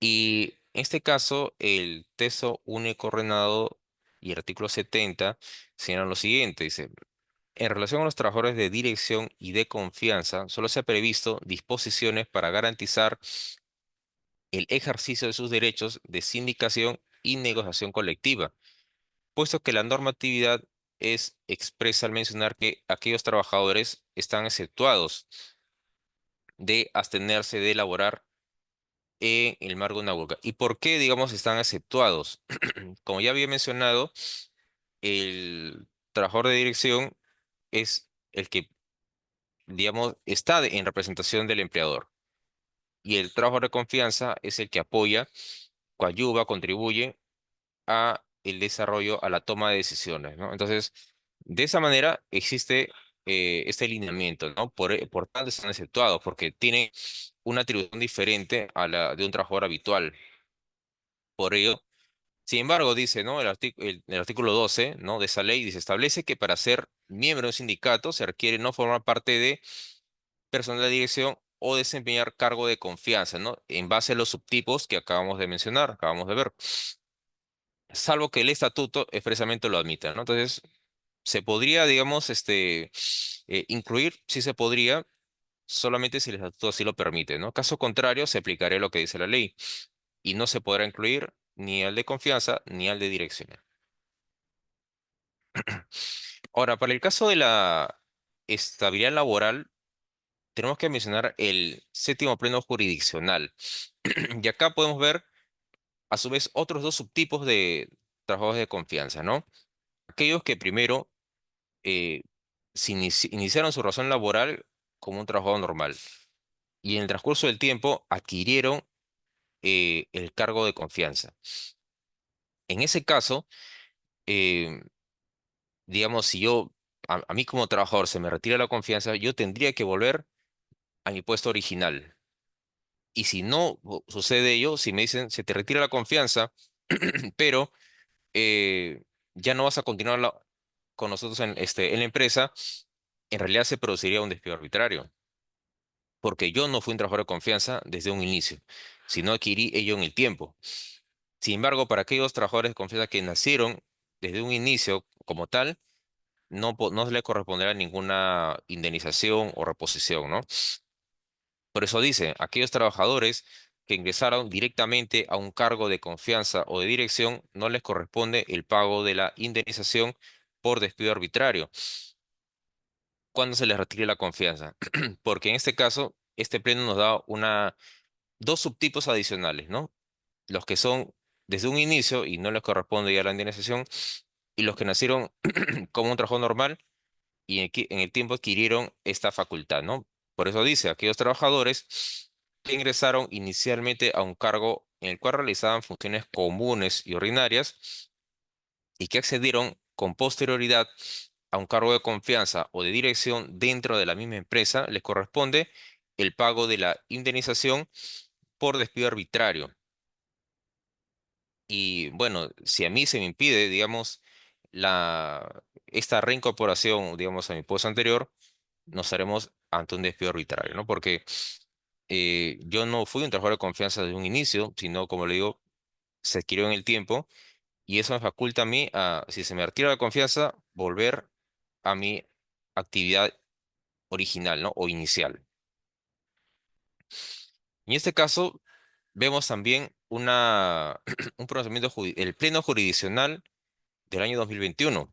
Y en este caso, el texto único ordenado y el artículo 70 señalan lo siguiente, dice, en relación a los trabajadores de dirección y de confianza, solo se ha previsto disposiciones para garantizar el ejercicio de sus derechos de sindicación y negociación colectiva, puesto que la normatividad es expresa al mencionar que aquellos trabajadores están exceptuados de abstenerse de elaborar en el marco de una huelga. ¿Y por qué, digamos, están exceptuados? Como ya había mencionado, el trabajador de dirección es el que, digamos, está en representación del empleador. Y el trabajador de confianza es el que apoya, coadyuva, contribuye a el desarrollo, a la toma de decisiones, ¿no? Entonces, de esa manera existe este alineamiento, ¿no? Por tanto, están exceptuados, porque tienen una atribución diferente a la de un trabajador habitual. Por ello, sin embargo, dice, ¿no? El artículo 12, ¿no? De esa ley dice, establece que para ser miembro de un sindicato se requiere no formar parte de personal de dirección o desempeñar cargo de confianza, ¿no? En base a los subtipos que acabamos de mencionar, acabamos de ver, salvo que el estatuto expresamente lo admita, ¿no? Entonces, se podría, digamos, incluir, sí se podría, solamente si el estatuto así lo permite, ¿no? Caso contrario, se aplicaría lo que dice la ley y no se podrá incluir ni al de confianza ni al de dirección. Ahora, para el caso de la estabilidad laboral, tenemos que mencionar el séptimo pleno jurisdiccional. Y acá podemos ver, a su vez, otros dos subtipos de trabajadores de confianza, ¿no? Aquellos que primero iniciaron su razón laboral como un trabajador normal. y en el transcurso del tiempo adquirieron el cargo de confianza. En ese caso, eh, digamos, si a mí como trabajador se me retira la confianza, yo tendría que volver a mi puesto original. Y si no sucede ello, si me dicen, se te retira la confianza, pero eh, ya no vas a continuar con nosotros en la empresa, en realidad se produciría un despido arbitrario, porque yo no fui un trabajador de confianza desde un inicio, sino adquirí ello en el tiempo. Sin embargo, para aquellos trabajadores de confianza que nacieron desde un inicio como tal, no se les corresponderá ninguna indemnización o reposición, ¿no? Por eso dice, aquellos trabajadores que ingresaron directamente a un cargo de confianza o de dirección, no les corresponde el pago de la indemnización por despido arbitrario cuando se les retire la confianza. Porque en este caso, este pleno nos da dos subtipos adicionales, ¿no? Los que son desde un inicio y no les corresponde ya la indemnización, y los que nacieron como un trabajo normal y en el tiempo adquirieron esta facultad, ¿no? Por eso dice, aquellos trabajadores que ingresaron inicialmente a un cargo en el cual realizaban funciones comunes y ordinarias y que accedieron con posterioridad a un cargo de confianza o de dirección dentro de la misma empresa, les corresponde el pago de la indemnización por despido arbitrario. Y bueno, si a mí se me impide, digamos, esta reincorporación, digamos, a mi puesto anterior, nos haremos ante un despido arbitrario, ¿no? Porque yo no fui un trabajador de confianza desde un inicio, sino, como le digo, se adquirió en el tiempo y eso me faculta a mí, si se me retira la confianza, volver a mi actividad original, ¿no? O inicial. En este caso, vemos también un procedimiento, el Pleno Jurisdiccional del año 2021,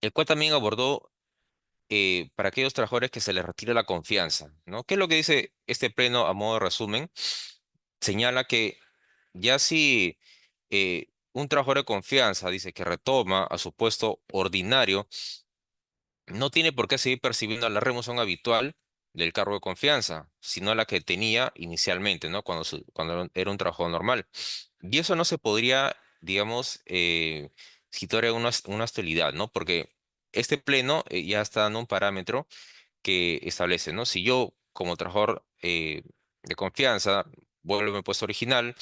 el cual también abordó para aquellos trabajadores que se les retira la confianza, ¿no? ¿Qué es lo que dice este pleno a modo de resumen? Señala que ya si un trabajador de confianza dice que retoma a su puesto ordinario, no tiene por qué seguir percibiendo la remuneración habitual del cargo de confianza, sino la que tenía inicialmente, ¿no? Cuando era un trabajo normal. Y eso no se podría, digamos, situar en una hostilidad, ¿no? Porque este pleno ya está dando un parámetro que establece, ¿no? Si yo, como trabajador de confianza, vuelvo a mi puesto original,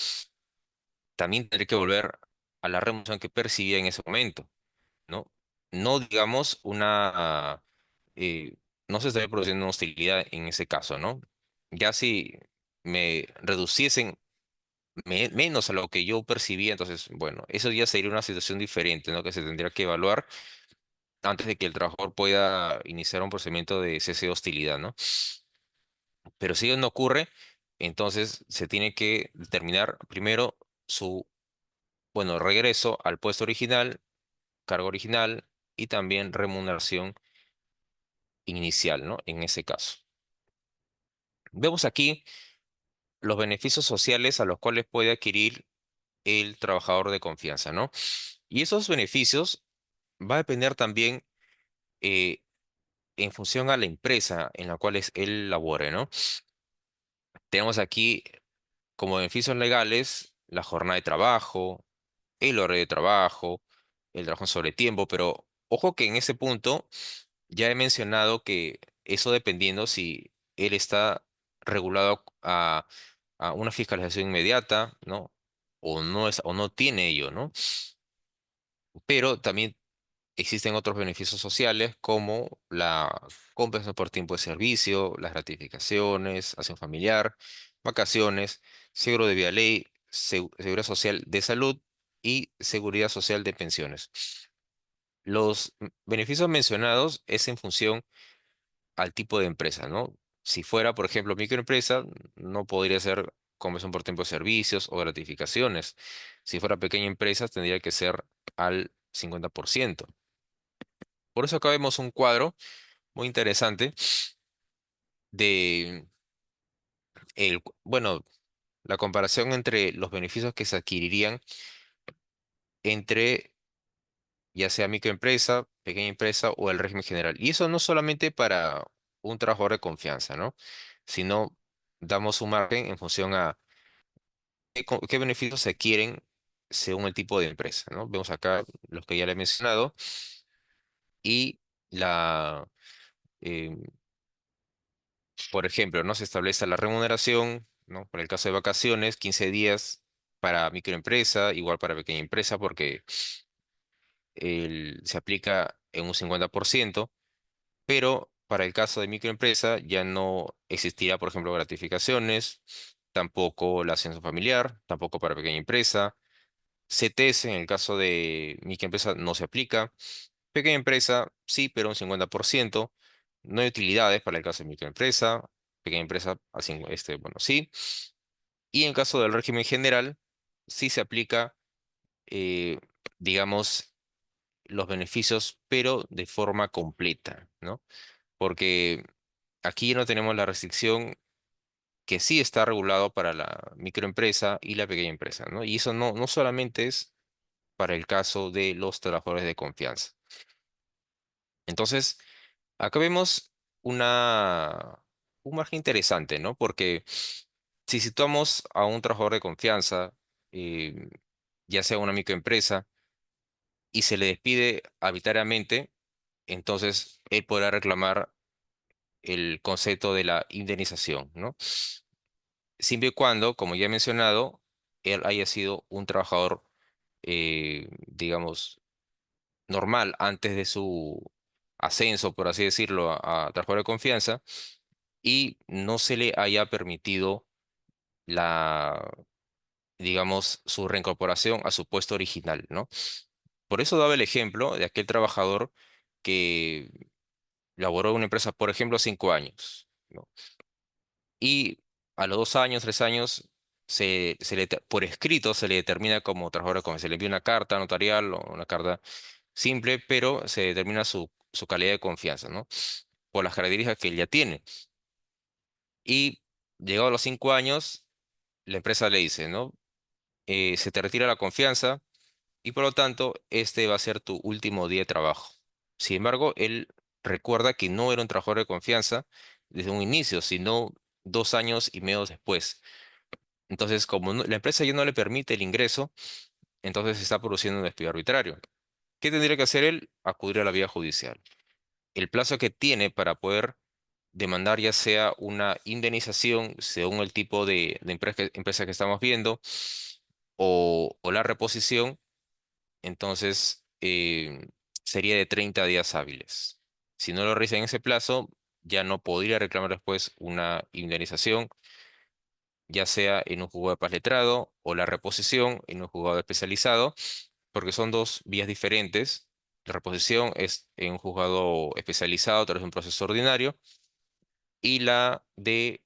también tendré que volver a la remuneración que percibía en ese momento, ¿no? No digamos eh, no se estaría produciendo una hostilidad en ese caso, ¿no? Ya si me reduciesen menos a lo que yo percibía, entonces, bueno, eso ya sería una situación diferente, ¿no? Que se tendría que evaluar antes de que el trabajador pueda iniciar un procedimiento de cese de hostilidad, ¿no? Pero si eso no ocurre, entonces se tiene que determinar primero bueno, regreso al puesto original, cargo original y también remuneración inicial, ¿no? En ese caso. Vemos aquí los beneficios sociales a los cuales puede adquirir el trabajador de confianza, ¿no? Y esos beneficios va a depender también eh, en función a la empresa en la cual él labore, ¿no? Tenemos aquí como beneficios legales la jornada de trabajo, el horario de trabajo, el trabajo sobre tiempo, pero ojo que en ese punto ya he mencionado que eso dependiendo si él está regulado a una fiscalización inmediata, ¿no? O no tiene ello, ¿no? Pero también existen otros beneficios sociales como la compensación por tiempo de servicio, las gratificaciones, acción familiar, vacaciones, seguro de vía ley, seguridad social de salud y seguridad social de pensiones. Los beneficios mencionados es en función al tipo de empresa, ¿no? Si fuera, por ejemplo, microempresa, no podría ser compensación por tiempo de servicios o gratificaciones. Si fuera pequeña empresa, tendría que ser al 50%. Por eso acá vemos un cuadro muy interesante de bueno, la comparación entre los beneficios que se adquirirían entre ya sea microempresa, pequeña empresa o el régimen general. Y eso no solamente para un trabajador de confianza, ¿no? sino damos un margen en función a qué beneficios se quieren según el tipo de empresa, ¿no? Vemos acá los que ya le he mencionado y la, eh, por ejemplo, no se establece la remuneración, ¿no? Por el caso de vacaciones, 15 días para microempresa, igual para pequeña empresa, porque se aplica en un 50%, pero para el caso de microempresa ya no existirá, por ejemplo, gratificaciones, tampoco la ascenso familiar, tampoco para pequeña empresa. CTS en el caso de microempresa no se aplica. Pequeña empresa sí, pero un 50%. No hay utilidades para el caso de microempresa. Pequeña empresa, así, bueno, sí. Y en caso del régimen general, sí se aplica, eh, digamos, los beneficios, pero de forma completa, ¿no? Porque aquí no tenemos la restricción que sí está regulado para la microempresa y la pequeña empresa, ¿no? Y eso no solamente es para el caso de los trabajadores de confianza. Entonces, acá vemos un margen interesante, ¿no? Porque si situamos a un trabajador de confianza, eh, ya sea una microempresa, y se le despide arbitrariamente, entonces él podrá reclamar el concepto de la indemnización, ¿no? Siempre y cuando, como ya he mencionado, él haya sido un trabajador, digamos, normal antes de su ascenso, por así decirlo, a trabajador de confianza y no se le haya permitido la, digamos, su reincorporación a su puesto original, ¿no? Por eso daba el ejemplo de aquel trabajador que laboró en una empresa, por ejemplo, 5 años, ¿no? Y a los 2 años, 3 años, por escrito se le determina como trabajador, como se le envía una carta notarial o una carta simple, pero se determina su calidad de confianza, ¿no? Por las características que él ya tiene. Y llegado a los 5 años, la empresa le dice, ¿no? Se te retira la confianza y por lo tanto, este va a ser tu último día de trabajo. Sin embargo, él recuerda que no era un trabajador de confianza desde un inicio, sino 2 años y medio después. Entonces, como la empresa ya no le permite el ingreso, entonces se está produciendo un despido arbitrario. ¿Qué tendría que hacer él? Acudir a la vía judicial. El plazo que tiene para poder demandar ya sea una indemnización según el tipo de empresa que estamos viendo o la reposición, entonces sería de 30 días hábiles. Si no lo realiza en ese plazo, ya no podría reclamar después una indemnización, ya sea en un juzgado de paz letrado o la reposición en un juzgado especializado, porque son dos vías diferentes. La reposición es en un juzgado especializado a través de un proceso ordinario y la de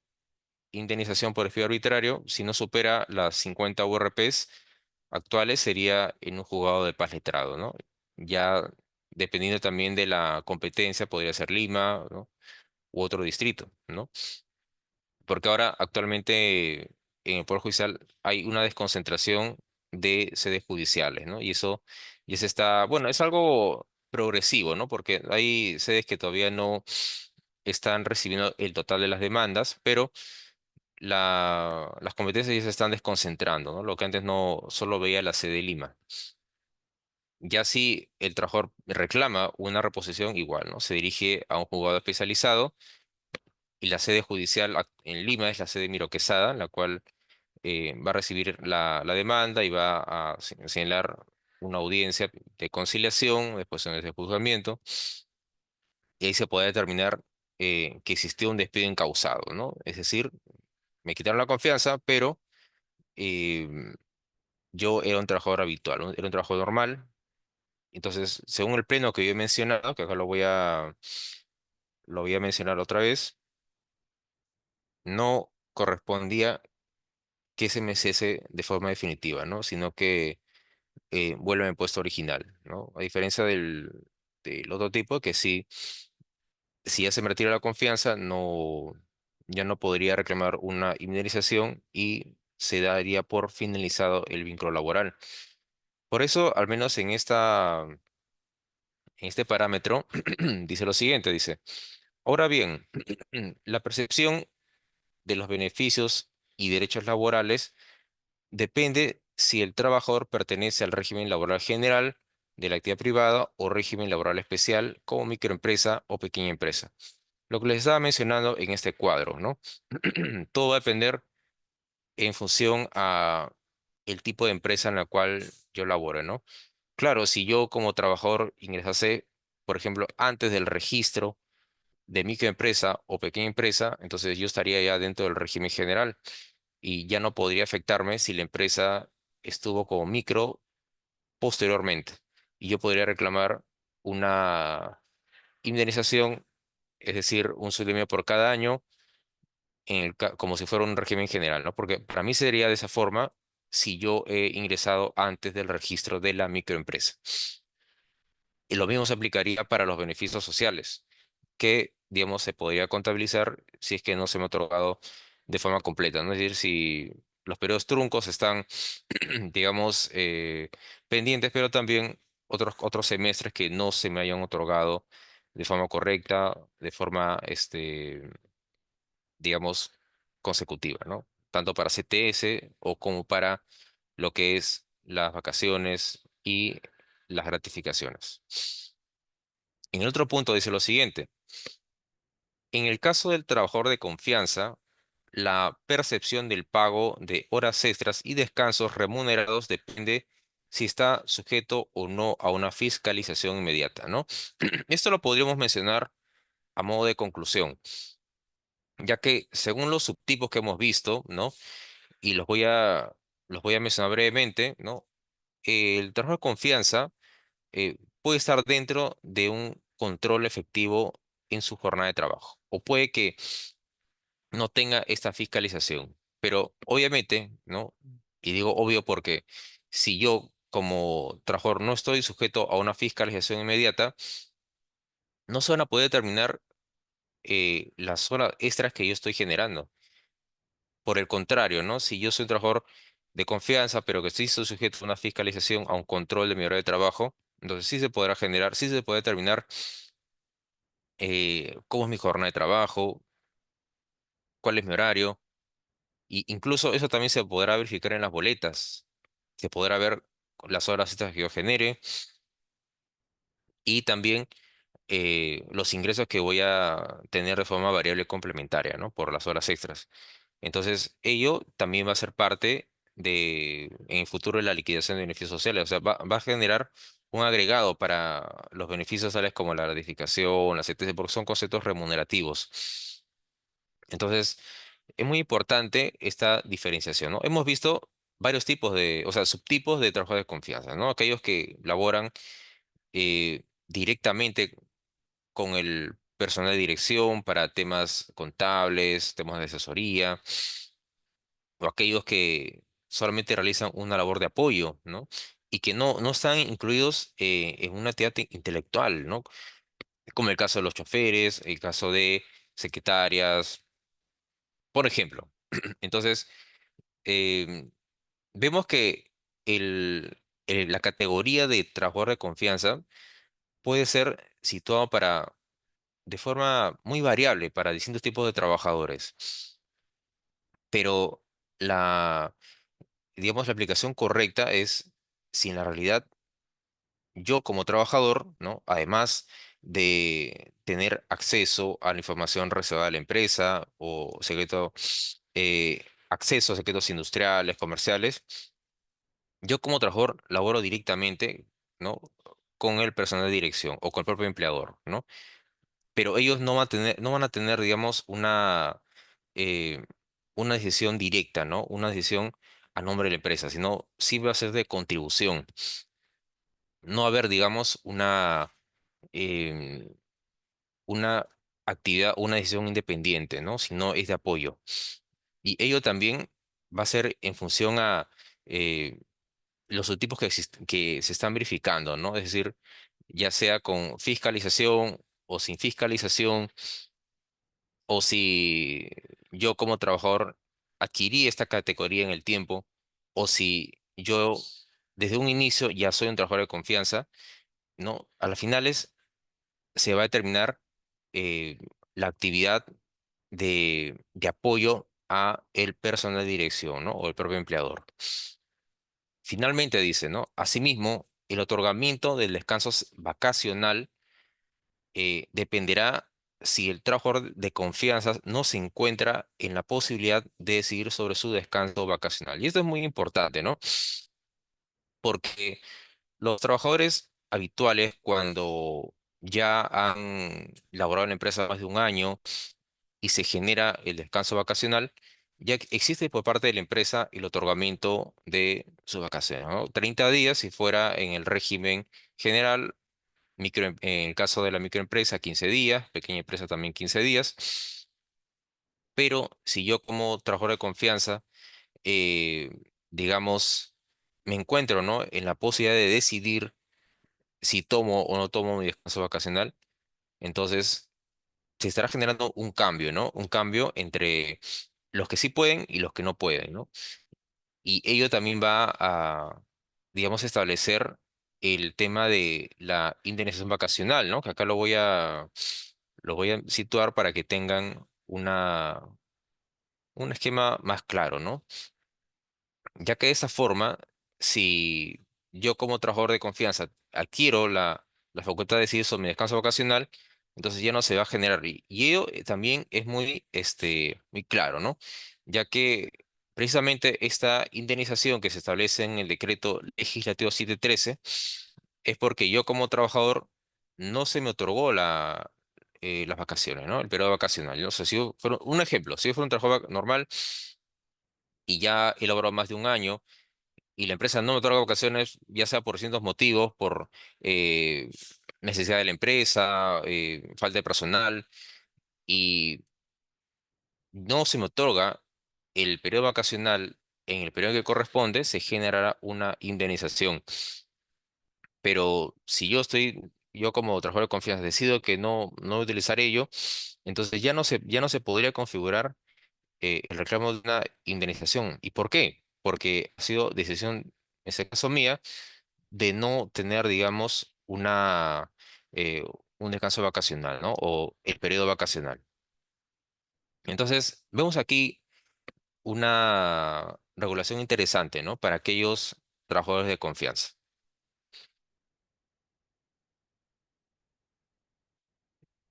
indemnización por despido arbitrario, si no supera las 50 URPs actuales, sería en un juzgado de paz letrado, ¿no? Ya dependiendo también de la competencia, podría ser Lima, ¿no? U otro distrito, ¿no? Porque ahora actualmente en el Poder Judicial hay una desconcentración de sedes judiciales, ¿no? Y eso ya se está, bueno, es algo progresivo, ¿no? Porque hay sedes que todavía no están recibiendo el total de las demandas, pero las competencias ya se están desconcentrando, ¿no? Lo que antes no solo veía la sede de Lima. Ya si el trabajador reclama una reposición, igual, ¿no? Se dirige a un juzgado especializado y la sede judicial en Lima es la sede Miro Quesada, la cual va a recibir la demanda y va a señalar una audiencia de conciliación, después en ese juzgamiento, y ahí se puede determinar que existió un despido incausado, ¿no? Es decir, me quitaron la confianza, pero eh, yo era un trabajador habitual, era un trabajo normal. Entonces, según el pleno que yo he mencionado, que acá lo voy a mencionar otra vez, no correspondía que se me cese de forma definitiva, ¿no? Sino que vuelva a mi puesto original, ¿no? A diferencia del otro tipo, que sí, si ya se me retira la confianza, ya no podría reclamar una indemnización y se daría por finalizado el vínculo laboral. Por eso, al menos en este parámetro, dice lo siguiente, dice, ahora bien, la percepción de los beneficios y derechos laborales depende si el trabajador pertenece al régimen laboral general de la actividad privada o régimen laboral especial como microempresa o pequeña empresa. Lo que les estaba mencionando en este cuadro, ¿no? Todo va a depender en función a el tipo de empresa en la cual yo laboro, ¿no? Claro, si yo como trabajador ingresase, por ejemplo, antes del registro de microempresa o pequeña empresa, entonces yo estaría ya dentro del régimen general y ya no podría afectarme si la empresa estuvo como micro posteriormente. Y yo podría reclamar una indemnización, es decir, un sueldo por cada año, como si fuera un régimen general, ¿no? Porque para mí sería de esa forma si yo he ingresado antes del registro de la microempresa. Y lo mismo se aplicaría para los beneficios sociales, que, digamos, se podría contabilizar si es que no se me ha otorgado de forma completa, ¿no? Es decir, si los periodos truncos están, digamos, pendientes, pero también otros semestres que no se me hayan otorgado de forma correcta, de forma, digamos, consecutiva, ¿no? Tanto para CTS o como para lo que es las vacaciones y las gratificaciones. En el otro punto dice lo siguiente. En el caso del trabajador de confianza, la percepción del pago de horas extras y descansos remunerados depende si está sujeto o no a una fiscalización inmediata, ¿no? Esto lo podríamos mencionar a modo de conclusión, ya que según los subtipos que hemos visto, ¿no? Y los voy a mencionar brevemente, ¿no? El trabajo de confianza puede estar dentro de un control efectivo en su jornada de trabajo, o puede que no tenga esta fiscalización. Pero obviamente, ¿no? Y digo obvio porque si yo como trabajador no estoy sujeto a una fiscalización inmediata, no se van a poder determinar las horas extras que yo estoy generando. Por el contrario, ¿no? Si yo soy un trabajador de confianza, pero que sí estoy sujeto a una fiscalización, a un control de mi hora de trabajo, entonces sí se podrá generar, sí se puede determinar cómo es mi jornada de trabajo, cuál es mi horario. Y incluso eso también se podrá verificar en las boletas. Se podrá ver las horas extras que yo genere y también los ingresos que voy a tener de forma variable complementaria, ¿no? Por las horas extras. Entonces, ello también va a ser parte en el futuro de la liquidación de beneficios sociales. O sea, va a generar un agregado para los beneficios sociales como la gratificación, la CTC, porque son conceptos remunerativos. Entonces, es muy importante esta diferenciación, ¿no? Hemos visto varios tipos o sea, subtipos de trabajo de confianza, ¿no? Aquellos que laboran directamente con el personal de dirección para temas contables, temas de asesoría, o aquellos que solamente realizan una labor de apoyo, ¿no? Y que no están incluidos en una actividad intelectual, ¿no? Como el caso de los choferes, el caso de secretarias, por ejemplo. Entonces, em, vemos que la categoría de trabajador de confianza puede ser situado de forma muy variable para distintos tipos de trabajadores, pero la, digamos, la aplicación correcta es si en la realidad yo como trabajador, ¿no? Además de tener acceso a la información reservada de la empresa o acceso a secretos industriales, comerciales, yo como trabajador laboro directamente, ¿no? Con el personal de dirección o con el propio empleador, ¿no? Pero ellos no van a tener, digamos, eh, una decisión directa, ¿no? Una decisión a nombre de la empresa, sino sí va a ser de contribución. No va a haber, digamos, em, una actividad, una decisión independiente, ¿no? Sino es de apoyo. Y ello también va a ser en función a eh, los subtipos que se están verificando, ¿no? Es decir, ya sea con fiscalización o sin fiscalización, o si yo como trabajador adquirí esta categoría en el tiempo, o si yo desde un inicio ya soy un trabajador de confianza, ¿no? A las finales se va a determinar la actividad de apoyo a el personal de dirección, ¿no? O el propio empleador. Finalmente dice, ¿no? Asimismo, el otorgamiento del descanso vacacional dependerá si el trabajador de confianza no se encuentra en la posibilidad de decidir sobre su descanso vacacional. Y esto es muy importante, ¿no? Porque los trabajadores habituales, cuando ya han laborado en la empresa más de un año y se genera el descanso vacacional, ya que existe por parte de la empresa el otorgamiento de sus vacaciones, ¿no? 30 días si fuera en el régimen general, en el caso de la microempresa, 15 días, pequeña empresa también 15 días, pero si yo como trabajador de confianza, eh, digamos, me encuentro, ¿no? En la posibilidad de decidir si tomo o no tomo mi descanso vacacional, entonces se estará generando un cambio, ¿no? Un cambio entre los que sí pueden y los que no pueden, ¿no? Y ello también va a, digamos, establecer el tema de la indemnización vacacional, ¿no? Que acá lo voy a situar para que tengan un esquema más claro, ¿no? Ya que de esa forma, si yo como trabajador de confianza adquiero la facultad de decidir sobre mi descanso vacacional, entonces ya no se va a generar. Y ello también es muy claro, ¿no? Ya que precisamente esta indemnización que se establece en el decreto legislativo 713 es porque yo como trabajador no se me otorgó las vacaciones, ¿no? El periodo vacacional. ¿No? O sea, si yo fuera, un ejemplo, si yo fuera un trabajador normal y ya he laborado más de un año, y la empresa no me otorga vacaciones, ya sea por distintos motivos, por eh, necesidad de la empresa, falta de personal, y no se me otorga el periodo vacacional en el periodo que corresponde, se generará una indemnización. Pero si yo como trabajador de confianza decido que no utilizar ello, entonces ya no se podría configurar el reclamo de una indemnización. ¿Y por qué? Porque ha sido decisión, en ese caso mía, de no tener, digamos, un descanso vacacional, ¿no? O el periodo vacacional. Entonces, vemos aquí una regulación interesante, ¿no? Para aquellos trabajadores de confianza.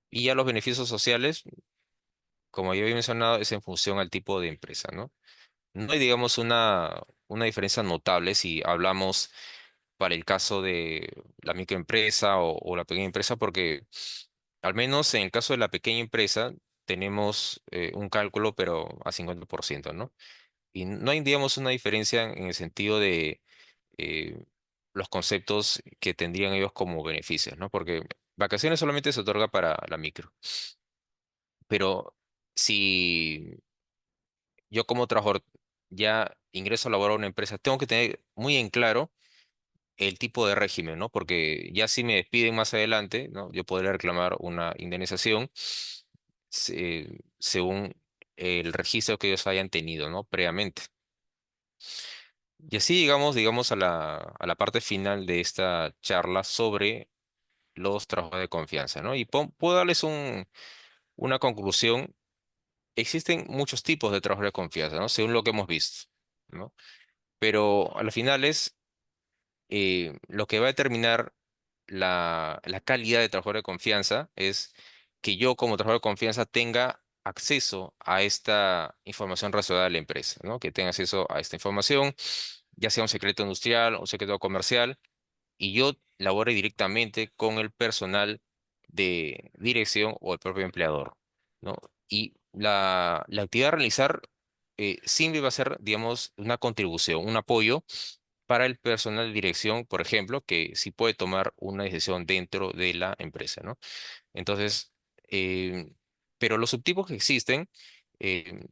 Y ya los beneficios sociales, como ya había mencionado, es en función al tipo de empresa, ¿no? No hay, digamos, una diferencia notable si hablamos para el caso de la microempresa o la pequeña empresa, porque al menos en el caso de la pequeña empresa tenemos un cálculo, pero a 50%, ¿no? Y no hay, digamos, una diferencia en el sentido de eh, los conceptos que tendrían ellos como beneficios, ¿no? Porque vacaciones solamente se otorga para la micro, pero si yo como trabajador ya ingreso a laborar a una empresa, tengo que tener muy en claro el tipo de régimen, ¿no? Porque ya si me despiden más adelante, ¿no? Yo podría reclamar una indemnización según el registro que ellos hayan tenido, ¿no? Previamente. Y así digamos a la parte final de esta charla sobre los trabajos de confianza, ¿no? Y puedo darles una conclusión. Existen muchos tipos de trabajos de confianza, ¿no? Según lo que hemos visto, ¿no? Pero a las finales, lo que va a determinar la calidad de trabajador de confianza es que yo como trabajador de confianza tenga acceso a esta información relacionada a la empresa, ¿no? Que tenga acceso a esta información, ya sea un secreto industrial o un secreto comercial, y yo labore directamente con el personal de dirección o el propio empleador, ¿no? Y la actividad a realizar siempre va a ser, digamos, una contribución, un apoyo para el personal de dirección, por ejemplo, que sí puede tomar una decisión dentro de la empresa, ¿no? Entonces, pero los subtipos que existen eh,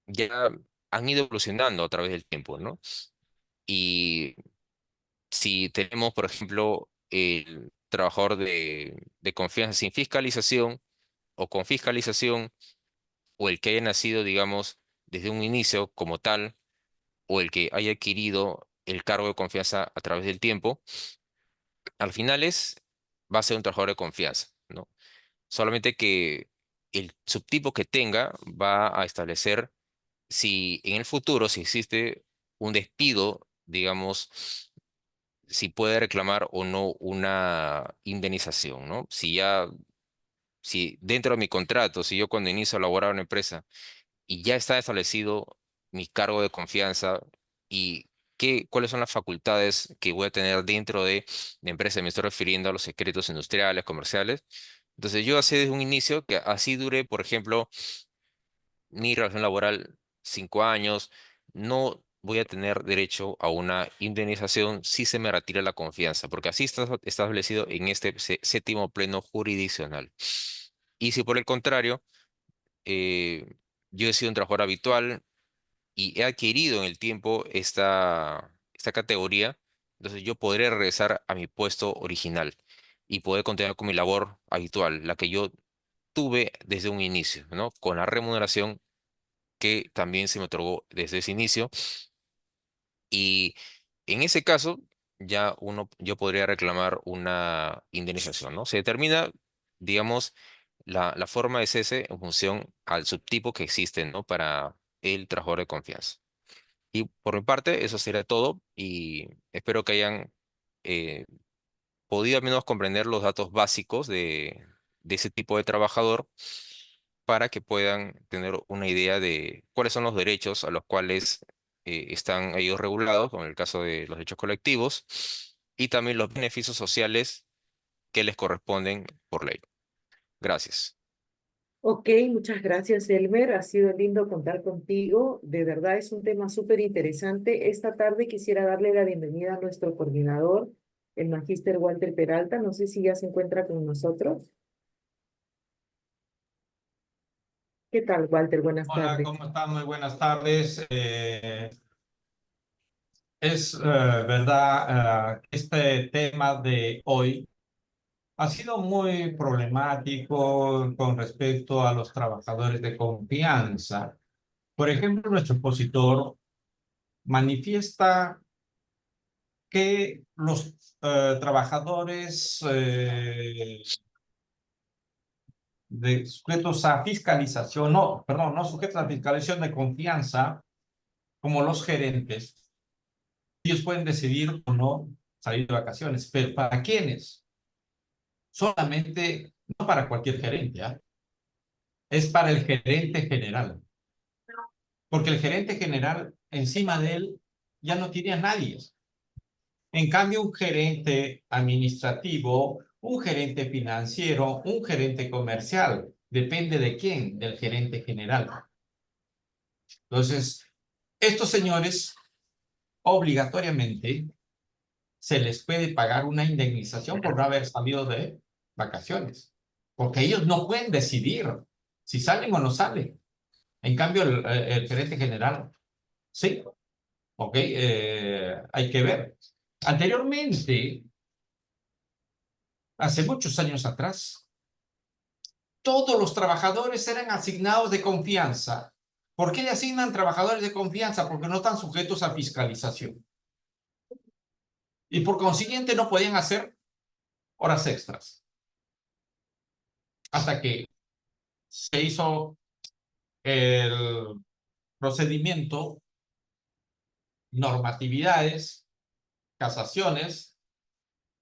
ya han ido evolucionando a través del tiempo, ¿no? Y si tenemos, por ejemplo, el trabajador de confianza sin fiscalización o con fiscalización, o el que haya nacido, digamos, desde un inicio como tal, o el que haya adquirido el cargo de confianza a través del tiempo, al final va a ser un trabajador de confianza, ¿no? Solamente que el subtipo que tenga va a establecer si en el futuro, si existe un despido, digamos, si puede reclamar o no una indemnización, ¿no? Si dentro de mi contrato, si yo cuando inicio a laborar en una empresa y ya está establecido mi cargo de confianza y cuáles son las facultades que voy a tener dentro de la empresa, me estoy refiriendo a los secretos industriales, comerciales. Entonces yo así desde un inicio, que así dure, por ejemplo, mi relación laboral 5 años, no voy a tener derecho a una indemnización si se me retira la confianza, porque así está establecido en este séptimo pleno jurisdiccional. Y si por el contrario, eh, yo he sido un trabajador habitual y he adquirido en el tiempo esta categoría, entonces yo podré regresar a mi puesto original y poder continuar con mi labor habitual, la que yo tuve desde un inicio, ¿no? Con la remuneración que también se me otorgó desde ese inicio. Y en ese caso, yo podría reclamar una indemnización, ¿no? Se determina, digamos, la forma de cese en función al subtipo que existe, ¿no? Para el trabajador de confianza. Y por mi parte, eso sería todo y espero que hayan eh, podido al menos comprender los datos básicos de ese tipo de trabajador para que puedan tener una idea de cuáles son los derechos a los cuales están ellos regulados, como en el caso de los derechos colectivos, y también los beneficios sociales que les corresponden por ley. Gracias. Ok, muchas gracias, Elmer. Ha sido lindo contar contigo. De verdad es un tema súper interesante. Esta tarde quisiera darle la bienvenida a nuestro coordinador, el magíster Walter Peralta. No sé si ya se encuentra con nosotros. ¿Qué tal, Walter? Buenas Hola, tardes. ¿cómo están? Muy buenas tardes. Verdad, este tema de hoy ha sido muy problemático con respecto a los trabajadores de confianza. Por ejemplo, nuestro expositor manifiesta que los trabajadores sujetos a fiscalización, no, perdón, no sujetos a fiscalización de confianza, como los gerentes, ellos pueden decidir o no salir de vacaciones, pero ¿para quiénes? Solamente, no para cualquier gerente, ¿eh? Es para el gerente general. Porque el gerente general, encima de él, ya no tiene a nadie. En cambio, un gerente administrativo, un gerente financiero, un gerente comercial, depende de quién, del gerente general. Entonces, estos señores, obligatoriamente, se les puede pagar una indemnización por no haber salido de vacaciones, porque ellos no pueden decidir si salen o no salen. En cambio, el gerente general, sí, ok, hay que ver. Anteriormente, hace muchos años atrás, todos los trabajadores eran asignados de confianza. ¿Por qué le asignan trabajadores de confianza? Porque no están sujetos a fiscalización. Y por consiguiente no podían hacer horas extras. Hasta que se hizo el procedimiento, normatividades, casaciones,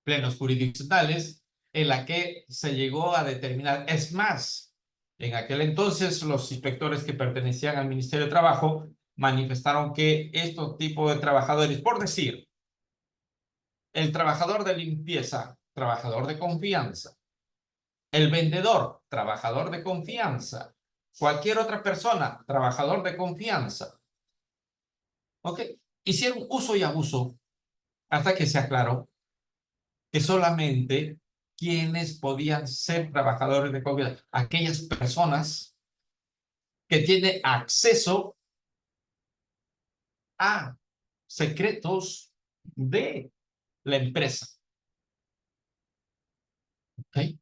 plenos jurisdiccionales, en la que se llegó a determinar. Es más, en aquel entonces los inspectores que pertenecían al Ministerio de Trabajo manifestaron que estos tipos de trabajadores, por decir, el trabajador de limpieza, trabajador de confianza, el vendedor, trabajador de confianza, cualquier otra persona, trabajador de confianza. ¿Ok? Hicieron uso y abuso hasta que se aclaró que solamente quienes podían ser trabajadores de confianza, aquellas personas que tienen acceso a secretos de la empresa. ¿Ok?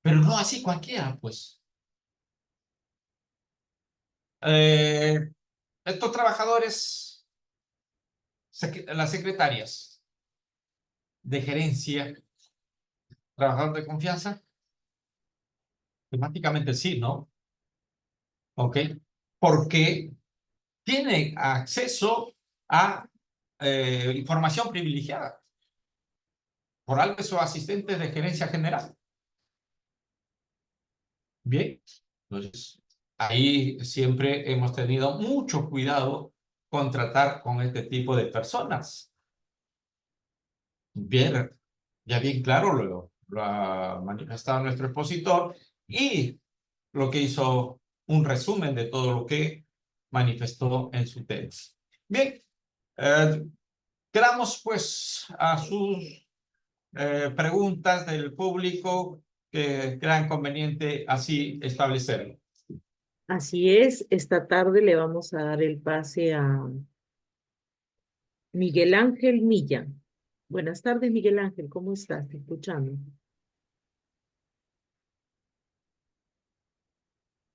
Pero no así cualquiera, pues. Estos trabajadores, las secretarias de gerencia, trabajador de confianza, temáticamente sí, ¿no? ¿Ok? ¿Por qué? tiene acceso a información privilegiada. Por algo es su asistente de gerencia general. Bien, entonces ahí siempre hemos tenido mucho cuidado con tratar con este tipo de personas. Bien, ya bien claro lo ha manifestado nuestro expositor y lo que hizo un resumen de todo lo que manifestó en su tesis. Bien, quedamos pues a sus preguntas del público que crean conveniente así establecerlo. Así es, esta tarde le vamos a dar el pase a Miguel Ángel Milla. Buenas tardes, Miguel Ángel, ¿cómo estás? Te escuchando.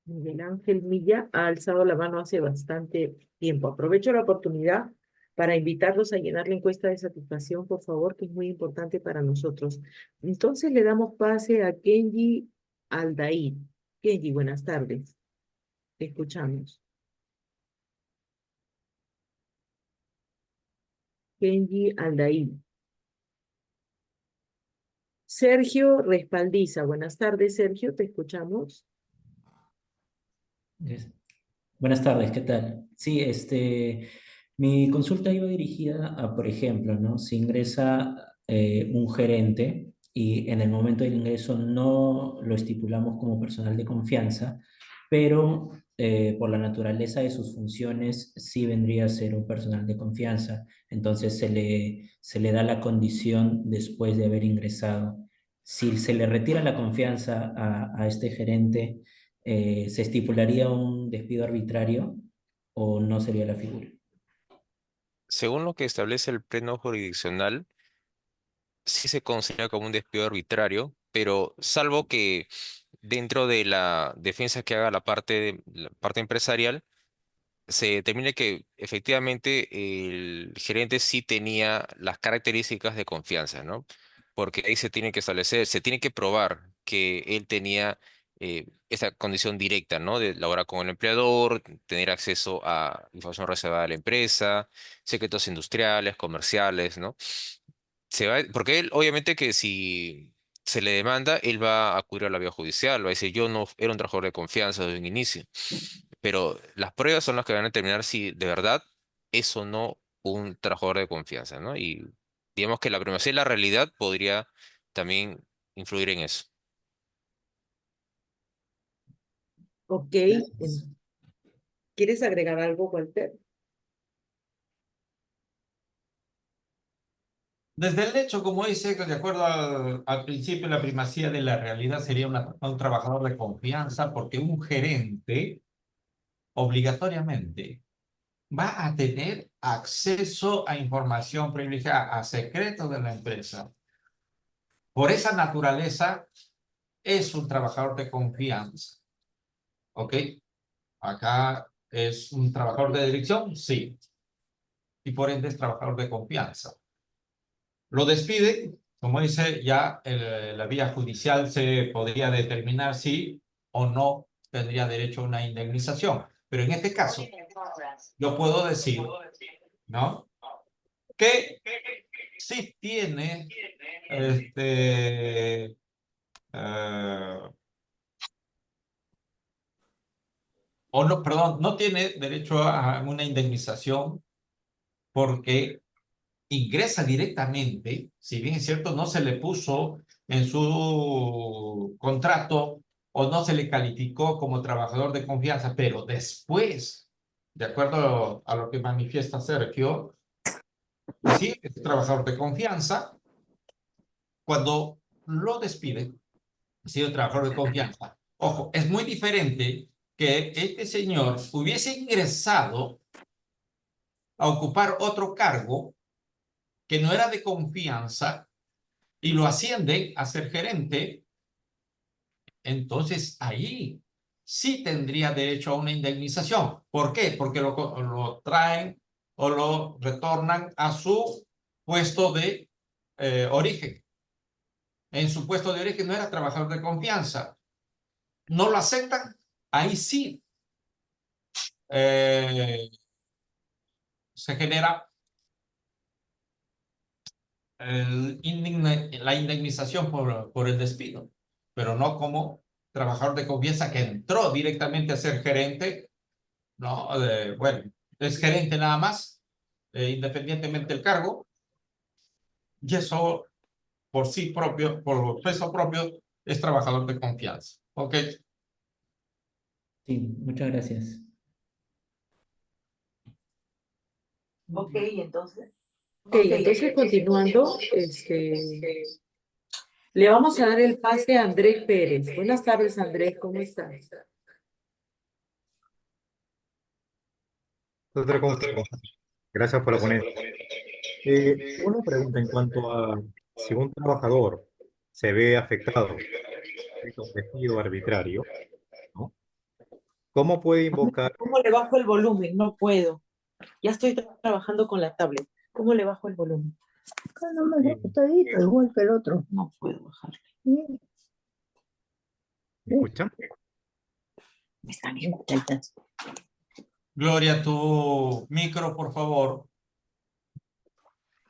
Miguel Ángel Milla ha alzado la mano hace bastante tiempo. Aprovecho la oportunidad para invitarlos a llenar la encuesta de satisfacción, por favor, que es muy importante para nosotros. Entonces le damos pase a Kenji Aldair. Kenji, buenas tardes. Te escuchamos. Kenji Aldair. Sergio Respaldiza. Buenas tardes, Sergio, te escuchamos. Buenas tardes, ¿qué tal? Sí, mi consulta iba dirigida a, por ejemplo, ¿no? Si ingresa un gerente y en el momento del ingreso no lo estipulamos como personal de confianza, pero por la naturaleza de sus funciones sí vendría a ser un personal de confianza. Entonces se le da la condición después de haber ingresado. Si se le retira la confianza a este gerente, ¿se estipularía un despido arbitrario o no sería la figura? Según lo que establece el pleno jurisdiccional, sí se considera como un despido arbitrario, pero salvo que dentro de la defensa que haga la parte empresarial, se determine que efectivamente el gerente sí tenía las características de confianza, ¿no? Porque ahí se tiene que establecer, se tiene que probar que él tenía esa condición directa, ¿no? De laborar con el empleador, tener acceso a información reservada de la empresa, secretos industriales, comerciales, ¿no? Porque él, obviamente que si se le demanda, él va a acudir a la vía judicial, va a decir, yo no era un trabajador de confianza desde un inicio. Pero las pruebas son las que van a determinar si de verdad es o no un trabajador de confianza, ¿no? Y digamos que la primacía de la realidad podría también influir en eso. Ok. ¿Quieres agregar algo, Walter? Desde el hecho, como dice, que de acuerdo al principio, la primacía de la realidad sería un trabajador de confianza, porque un gerente obligatoriamente va a tener acceso a información privilegiada, a secretos de la empresa. Por esa naturaleza, es un trabajador de confianza. ¿Ok? Acá es un trabajador de dirección, sí. Y por ende es trabajador de confianza. Lo despide, como dice, ya la vía judicial se podría determinar si o no tendría derecho a una indemnización. Pero en este caso, yo puedo decir, ¿no? Que sí tiene o no, perdón, no tiene derecho a una indemnización porque ingresa directamente, si bien es cierto, no se le puso en su contrato o no se le calificó como trabajador de confianza, pero después, de acuerdo a lo que manifiesta Sergio, sí, es trabajador de confianza, cuando lo despide, ha sido trabajador de confianza. Ojo, es muy diferente que este señor hubiese ingresado a ocupar otro cargo que no era de confianza y lo ascienden a ser gerente, entonces ahí sí tendría derecho a una indemnización. ¿Por qué? Porque lo traen o lo retornan a su puesto de origen. En su puesto de origen no era trabajador de confianza. No lo aceptan, ahí sí se genera la indemnización por el despido, pero no como trabajador de confianza que entró directamente a ser gerente, ¿no? Bueno, es gerente nada más, independientemente del cargo, y eso por sí propio, por peso propio, es trabajador de confianza. ¿Ok? Sí, muchas gracias. Ok, entonces continuando, le vamos a dar el pase a Andrés Pérez. Buenas tardes, Andrés, ¿cómo estás? Doctora, ¿cómo está? Gracias por la ponencia. Una pregunta en cuanto a si un trabajador se ve afectado por un despido arbitrario, ¿no? ¿Cómo puede invocar? ¿Cómo le bajo el volumen? No puedo. Ya estoy trabajando con la tablet. ¿Cómo le bajo el volumen? No me lo todito, igual que el otro. No puedo bajarle. ¿Me escuchan? Están bien muchachas. Gloria, tu micro, por favor.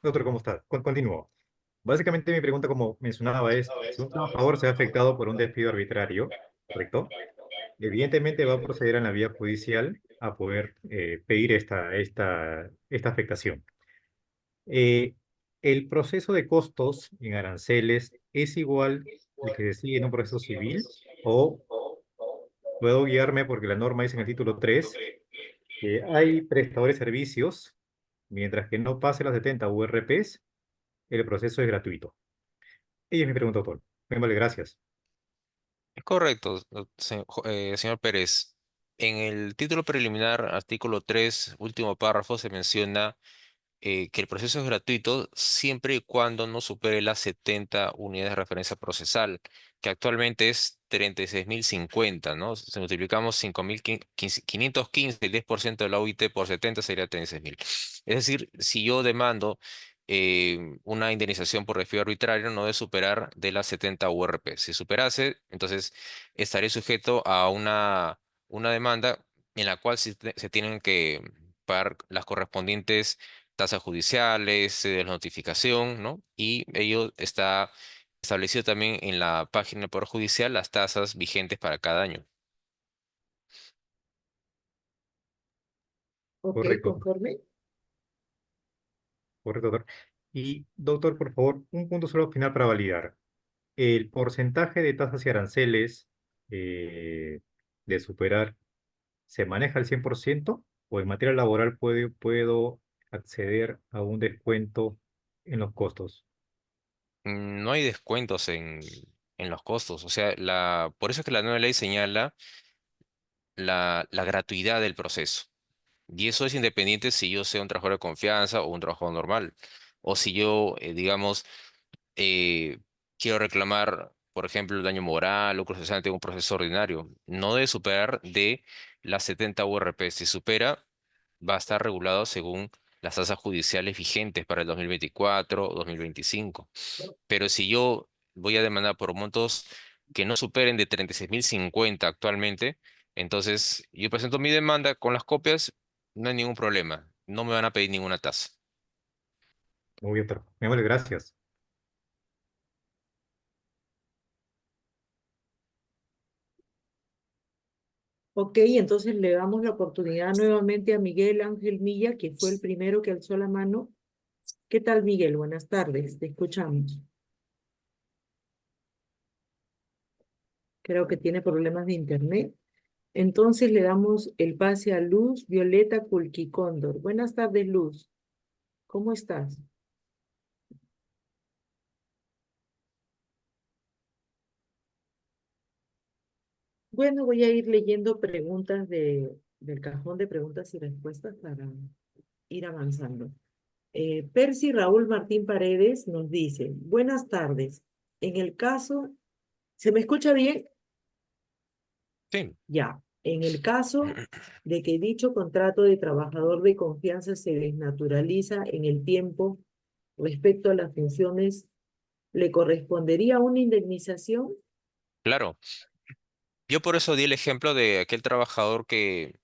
Doctor, ¿cómo está? Continúo. Básicamente mi pregunta, como mencionaba, es si un trabajador se ha afectado por un despido arbitrario, ¿correcto? Evidentemente va a proceder en la vía judicial a poder pedir esta afectación. ¿El proceso de costos en aranceles es igual al que se sigue en un proceso civil o puedo guiarme porque la norma dice en el título 3 que hay prestadores de servicios, mientras que no pase las 70 URPs, el proceso es gratuito? Ella es mi pregunta, doctor. Bien, vale, gracias. Es correcto, señor Pérez. En el título preliminar, artículo 3, último párrafo, se menciona que el proceso es gratuito siempre y cuando no supere las 70 unidades de referencia procesal, que actualmente es 36.050, ¿no? Si multiplicamos 5.515, el 10% de la OIT por 70 sería 36.000. Es decir, si yo demando una indemnización por despido arbitrario, no debe superar de las 70 URP. Si superase, entonces estaré sujeto a una demanda en la cual se tienen que pagar las correspondientes tasas judiciales, de notificación, ¿no? Y ello está establecido también en la página del Poder Judicial, las tasas vigentes para cada año. Ok, Correcto, conforme. correcto, doctor. Y, doctor, por favor, un punto solo final para validar. ¿El porcentaje de tasas y aranceles eh, de superar se maneja al 100% o en materia laboral puedo acceder a un descuento en los costos? No hay descuentos en los costos. O sea, por eso es que la nueva ley señala la gratuidad del proceso. Y eso es independiente si yo sea un trabajador de confianza o un trabajador normal. O si yo, digamos, eh, quiero reclamar, por ejemplo, el daño moral o procesante en un proceso ordinario. No debe superar de las 70 URP. Si supera, va a estar regulado según las tasas judiciales vigentes para el 2024 o 2025. Pero si yo voy a demandar por montos que no superen de 36.050 actualmente, entonces yo presento mi demanda con las copias, no hay ningún problema. No me van a pedir ninguna tasa. Muy bien, doctor. Me vale, gracias. Ok, entonces le damos la oportunidad nuevamente a Miguel Ángel Milla, que fue el primero que alzó la mano. ¿Qué tal, Miguel? Buenas tardes, te escuchamos. Creo que tiene problemas de internet. Entonces le damos el pase a Luz Violeta Culquicóndor. Buenas tardes, Luz. ¿Cómo estás? Bueno, voy a ir leyendo preguntas del cajón de preguntas y respuestas para ir avanzando. Percy Raúl Martín Paredes nos dice, buenas tardes. En el caso, ¿se me escucha bien? Sí. Ya. En el caso de que dicho contrato de trabajador de confianza se desnaturaliza en el tiempo respecto a las funciones, ¿le correspondería una indemnización? Claro. Yo por eso di el ejemplo de aquel trabajador que,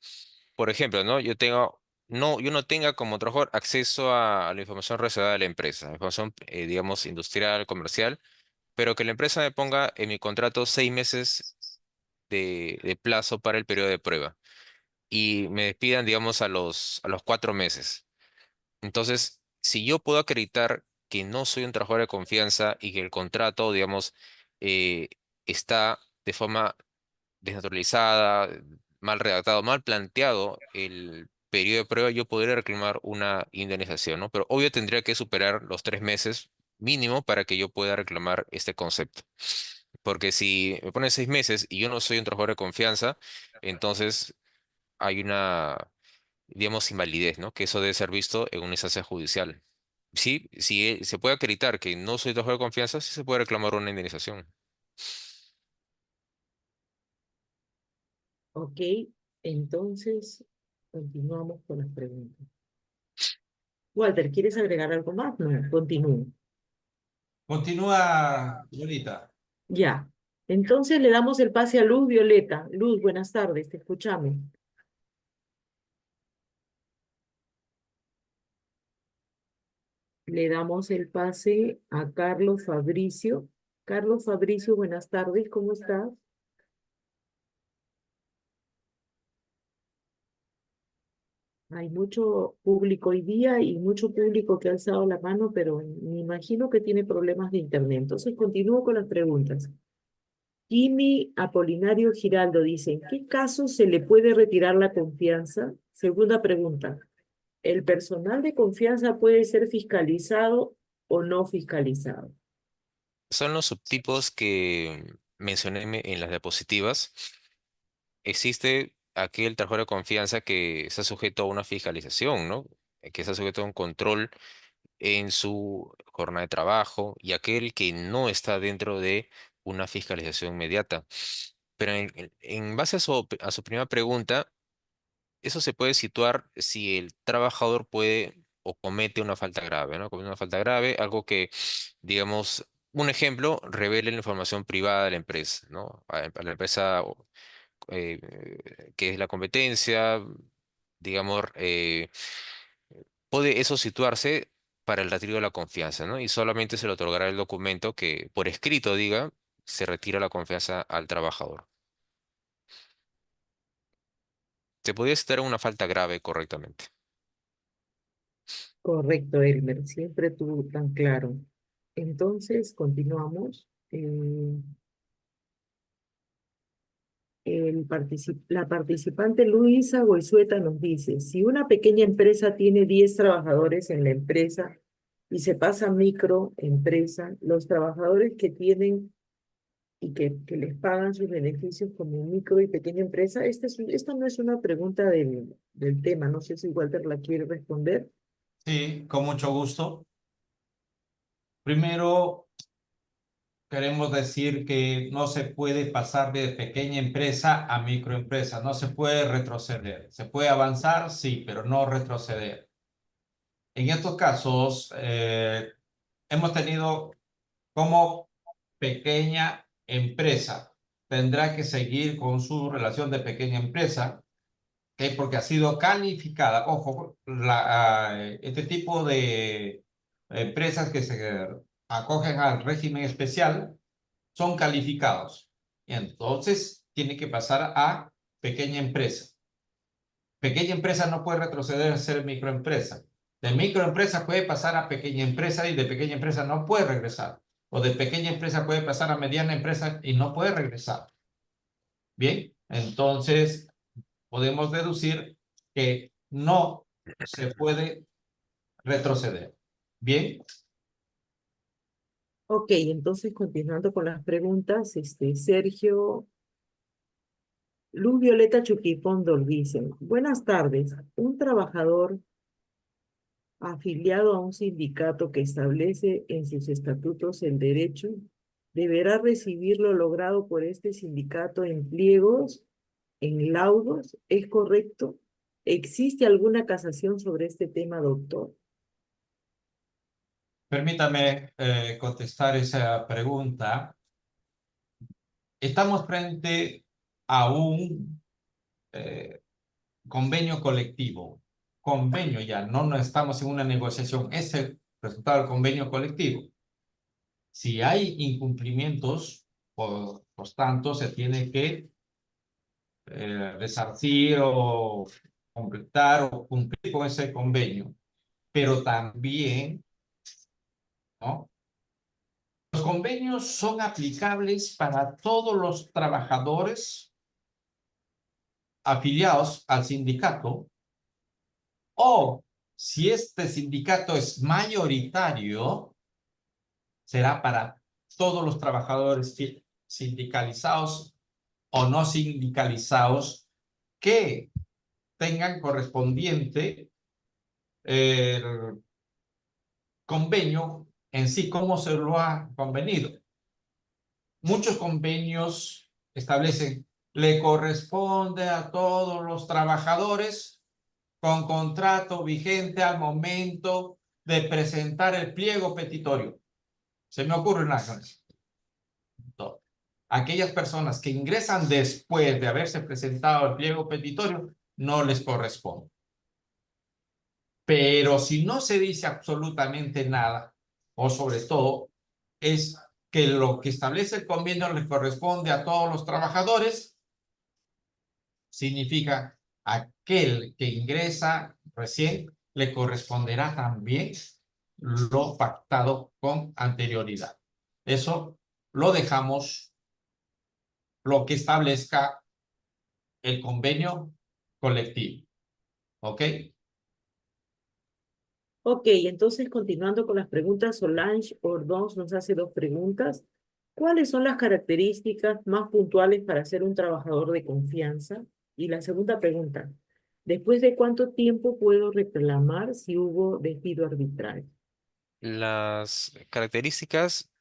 por ejemplo, ¿no? Yo tengo yo no tenga como trabajador acceso a la información reservada de la empresa, información, digamos, industrial, comercial, pero que la empresa me ponga en mi contrato 6 meses de plazo para el periodo de prueba y me despidan, digamos, a los 4 meses. Entonces, si yo puedo acreditar que no soy un trabajador de confianza y que el contrato, digamos, eh, está de forma desnaturalizada, mal redactado, mal planteado el periodo de prueba, yo podría reclamar una indemnización, ¿no? Pero obvio tendría que superar los 3 meses mínimo para que yo pueda reclamar este concepto. Porque si me ponen 6 meses y yo no soy un trabajador de confianza, entonces hay una, digamos, invalidez, ¿no? Que eso debe ser visto en una instancia judicial. Sí, si se puede acreditar que no soy trabajador de confianza, sí se puede reclamar una indemnización. Ok, entonces continuamos con las preguntas. Walter, ¿quieres agregar algo más? No, continúo. Continúa, señorita. Ya. Entonces le damos el pase a Luz Violeta. Luz, buenas tardes, te escuchamos. Le damos el pase a Carlos Fabricio. Carlos Fabricio, buenas tardes, ¿cómo estás? Hay mucho público hoy día y mucho público que ha alzado la mano, pero me imagino que tiene problemas de internet. Entonces continúo con las preguntas. Jimmy Apolinario Giraldo dice, ¿en qué caso se le puede retirar la confianza? Segunda pregunta, ¿el personal de confianza puede ser fiscalizado o no fiscalizado? Son los subtipos que mencioné en las diapositivas. Existe aquel trabajador de confianza que está sujeto a una fiscalización, ¿no? Que está sujeto a un control en su jornada de trabajo y aquel que no está dentro de una fiscalización inmediata. Pero en base a su primera pregunta, eso se puede situar si el trabajador puede o comete una falta grave, ¿no? Comete una falta grave, algo que, digamos, un ejemplo, revele la información privada de la empresa, ¿no? A la empresa que es la competencia, digamos, puede eso situarse para el retiro de la confianza, ¿no? Y solamente se le otorgará el documento que por escrito diga se retira la confianza al trabajador. Se podría citar una falta grave correctamente. Correcto, Elmer, siempre tú tan claro. Entonces, continuamos. La participante Luisa Goizueta nos dice, si una pequeña empresa tiene 10 trabajadores en la empresa y se pasa a microempresa, los trabajadores que tienen y que les pagan sus beneficios como micro y pequeña empresa, esta no es una pregunta del tema, no sé si Walter la quiere responder. Sí, con mucho gusto. Primero, queremos decir que no se puede pasar de pequeña empresa a microempresa, no se puede retroceder. Se puede avanzar, sí, pero no retroceder. En estos casos, hemos tenido como pequeña empresa. Tendrá que seguir con su relación de pequeña empresa, ¿okay? Porque ha sido calificada. Ojo, este tipo de empresas que se acogen al régimen especial son calificados. Y entonces tiene que pasar a pequeña empresa. Pequeña empresa no puede retroceder a ser microempresa. De microempresa puede pasar a pequeña empresa y de pequeña empresa no puede regresar. O de pequeña empresa puede pasar a mediana empresa y no puede regresar. Bien, entonces podemos deducir que no se puede retroceder. Bien. Ok, entonces continuando con las preguntas, Sergio Luz Violeta Chuquipondol dice, buenas tardes, un trabajador afiliado a un sindicato que establece en sus estatutos el derecho deberá recibir lo logrado por este sindicato en pliegos, en laudos, ¿es correcto? ¿Existe alguna casación sobre este tema, doctor? Permítame contestar esa pregunta. Estamos frente a un convenio colectivo convenio ya, no estamos en una negociación, es el resultado del convenio colectivo. Si hay incumplimientos, por tanto, se tiene que resarcir o completar o cumplir con ese convenio. Pero también, ¿no? Los convenios son aplicables para todos los trabajadores afiliados al sindicato, o si este sindicato es mayoritario, será para todos los trabajadores sindicalizados o no sindicalizados que tengan correspondiente el convenio en sí, como se lo ha convenido. Muchos convenios establecen, le corresponde a todos los trabajadores con contrato vigente al momento de presentar el pliego petitorio. Se me ocurre una cosa. Aquellas personas que ingresan después de haberse presentado el pliego petitorio, no les corresponde. Pero si no se dice absolutamente nada, o sobre todo, es que lo que establece el convenio le corresponde a todos los trabajadores, significa aquel que ingresa recién le corresponderá también lo pactado con anterioridad. Eso lo dejamos, lo que establezca el convenio colectivo. ¿Ok? Ok, entonces continuando con las preguntas, Solange Ordóñez nos hace dos preguntas. ¿Cuáles son las características más puntuales para ser un trabajador de confianza? Y la segunda pregunta, ¿después de cuánto tiempo puedo reclamar si hubo despido arbitral? Las características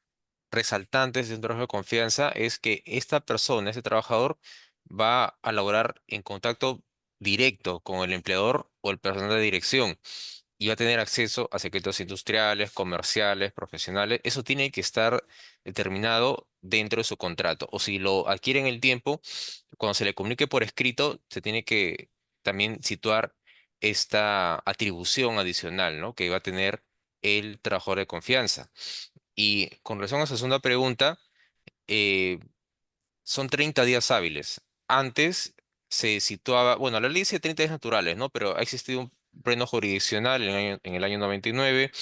resaltantes de un trabajo de confianza es que esta persona, este trabajador, va a laborar en contacto directo con el empleador o el personal de dirección y va a tener acceso a secretos industriales, comerciales, profesionales. Eso tiene que estar determinado dentro de su contrato. O si lo adquiere en el tiempo, cuando se le comunique por escrito, se tiene que también situar esta atribución adicional, ¿no? Que va a tener el trabajador de confianza. Y con relación a esa segunda pregunta, eh, son 30 días hábiles. Antes se situaba, bueno, la ley dice 30 días naturales, ¿no? Pero ha existido un pleno jurisdiccional en el año 99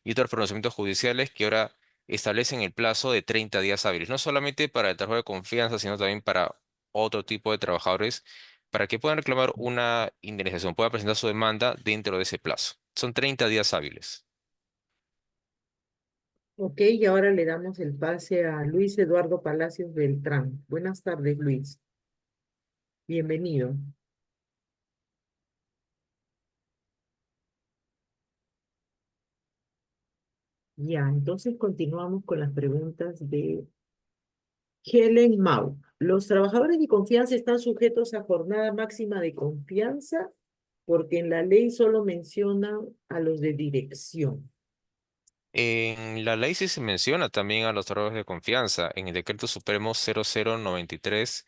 y otros pronunciamientos judiciales que ahora establecen el plazo de 30 días hábiles, no solamente para el trabajo de confianza, sino también para otro tipo de trabajadores, para que puedan reclamar una indemnización, puedan presentar su demanda dentro de ese plazo. Son 30 días hábiles. Ok, y ahora le damos el pase a Luis Eduardo Palacios Beltrán. Buenas tardes, Luis. Bienvenido. Ya, entonces continuamos con las preguntas de Helen Mau. ¿Los trabajadores de confianza están sujetos a jornada máxima de confianza? Porque en la ley solo mencionan a los de dirección. En la ley sí se menciona también a los trabajadores de confianza, en el Decreto Supremo 0093,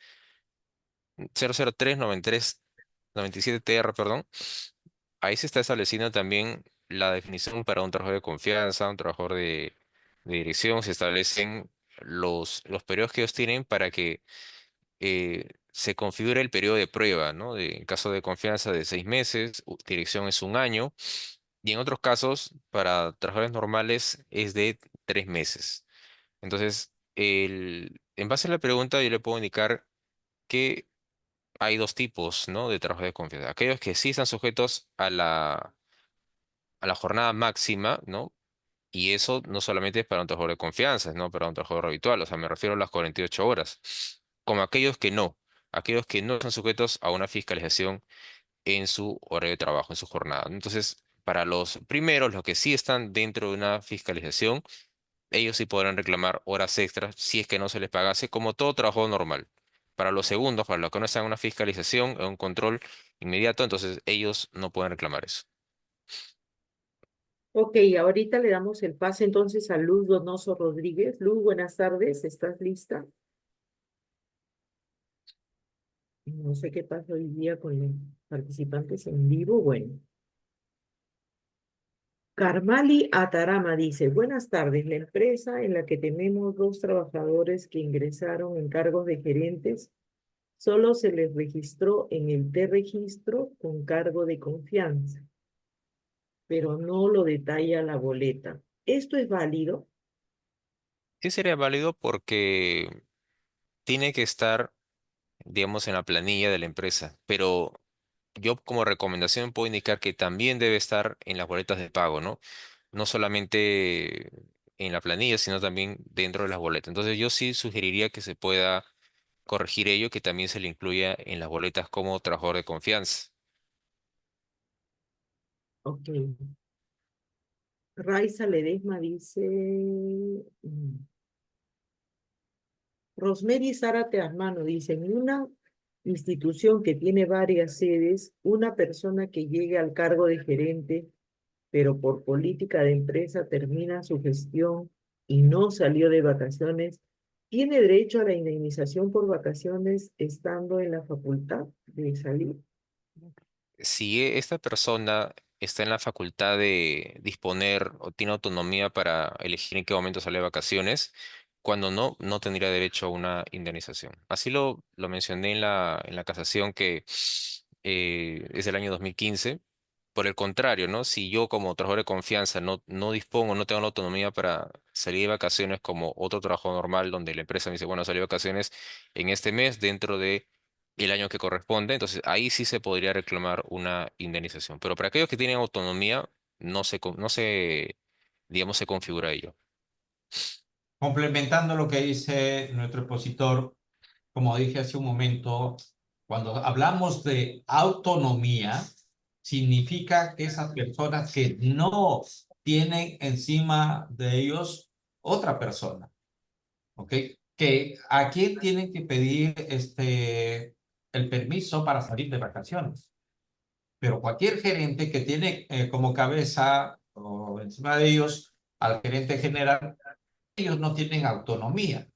003 93 97 TR, perdón. Ahí se está estableciendo también la definición para un trabajador de confianza, un trabajador de dirección. Se establecen los periodos que ellos tienen para que se configure el periodo de prueba, ¿no? En caso de confianza de 6 meses, dirección es un año, y en otros casos, para trabajadores normales, es de 3 meses. Entonces, en base a la pregunta, yo le puedo indicar que hay dos tipos, ¿no? De trabajo de confianza. Aquellos que sí están sujetos a la jornada máxima, ¿no? Y eso no solamente es para un trabajador de confianza, ¿no? Para un trabajador habitual, o sea, me refiero a las 48 horas, como aquellos que no están sujetos a una fiscalización en su horario de trabajo, en su jornada. Entonces, para los primeros, los que sí están dentro de una fiscalización, ellos sí podrán reclamar horas extras si es que no se les pagase como todo trabajo normal. Para los segundos, para los que no están en una fiscalización, en un control inmediato, entonces ellos no pueden reclamar eso. Ok, ahorita le damos el pase entonces a Luz Donoso Rodríguez. Luz, buenas tardes, ¿estás lista? No sé qué pasa hoy día con los participantes en vivo. Bueno, Karmali Atarama dice, buenas tardes, la empresa en la que tenemos 2 trabajadores que ingresaron en cargos de gerentes, solo se les registró en el T-registro con cargo de confianza, pero no lo detalla la boleta. ¿Esto es válido? Sí sería válido porque tiene que estar, digamos, en la planilla de la empresa, pero yo como recomendación puedo indicar que también debe estar en las boletas de pago, ¿no? No solamente en la planilla, sino también dentro de las boletas. Entonces yo sí sugeriría que se pueda corregir ello, que también se le incluya en las boletas como trabajador de confianza. Ok. Raiza Ledesma dice, Rosemary Zárate Armano dice, en una institución que tiene varias sedes, una persona que llegue al cargo de gerente, pero por política de empresa termina su gestión y no salió de vacaciones, ¿tiene derecho a la indemnización por vacaciones estando en la facultad de salir? Si esta persona está en la facultad de disponer o tiene autonomía para elegir en qué momento sale de vacaciones, cuando no, no tendría derecho a una indemnización. Así lo mencioné en la casación que es del año 2015. Por el contrario, ¿no? Si yo como trabajador de confianza no dispongo, no tengo la autonomía para salir de vacaciones como otro trabajo normal, donde la empresa me dice, bueno, salí de vacaciones en este mes dentro de el año que corresponde, entonces ahí sí se podría reclamar una indemnización. Pero para aquellos que tienen autonomía, digamos, se configura ello. Complementando lo que dice nuestro expositor, como dije hace un momento, cuando hablamos de autonomía, significa que esas personas que no tienen encima de ellos otra persona, ¿ok? Que a quién tienen que pedir el permiso para salir de vacaciones. Pero cualquier gerente que tiene como cabeza o encima de ellos al gerente general, ellos no tienen autonomía.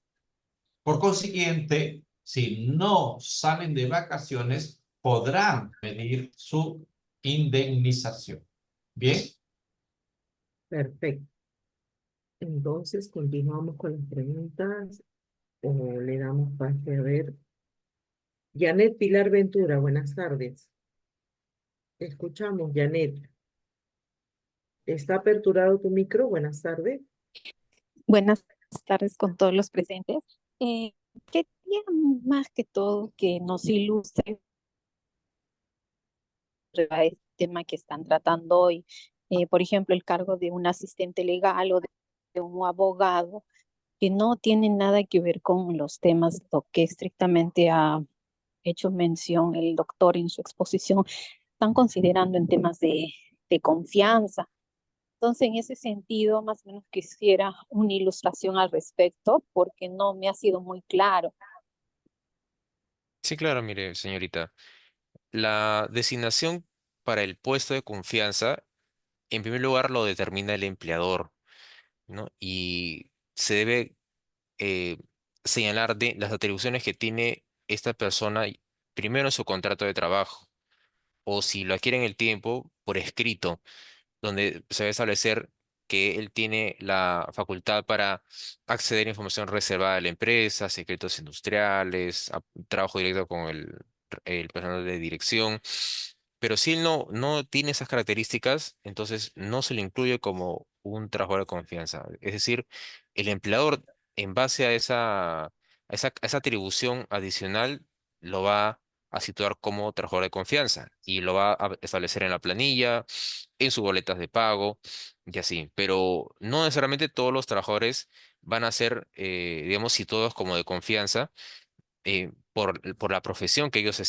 Por consiguiente, si no salen de vacaciones, podrán pedir su indemnización. ¿Bien? Perfecto. Entonces, continuamos con las preguntas o le damos pase a ver. Janet Pilar Ventura, buenas tardes. Te escuchamos, Janet. ¿Está aperturado tu micro? Buenas tardes. Buenas tardes con todos los presentes. Quería más que todo que nos ilustre el tema que están tratando hoy. Por ejemplo, el cargo de un asistente legal o de un abogado que no tiene nada que ver con los temas lo que estrictamente ha hecho mención el doctor en su exposición. Están considerando en temas de confianza. Entonces, en ese sentido, más o menos quisiera una ilustración al respecto, porque no me ha sido muy claro. Sí, claro, mire, señorita, la designación para el puesto de confianza, en primer lugar, lo determina el empleador, ¿no? Y se debe eh, señalar de las atribuciones que tiene esta persona primero en su contrato de trabajo, o si lo adquiere en el tiempo, por escrito, donde se debe establecer que él tiene la facultad para acceder a información reservada de la empresa, secretos industriales, trabajo directo con el personal de dirección. Pero si él no tiene esas características, entonces no se le incluye como un trabajador de confianza. Es decir, el empleador, en base a esa atribución adicional, lo va a situar como trabajador de confianza y lo va a establecer en la planilla, en sus boletas de pago y así. Pero no necesariamente todos los trabajadores van a ser, digamos, situados como de confianza por la profesión que ellos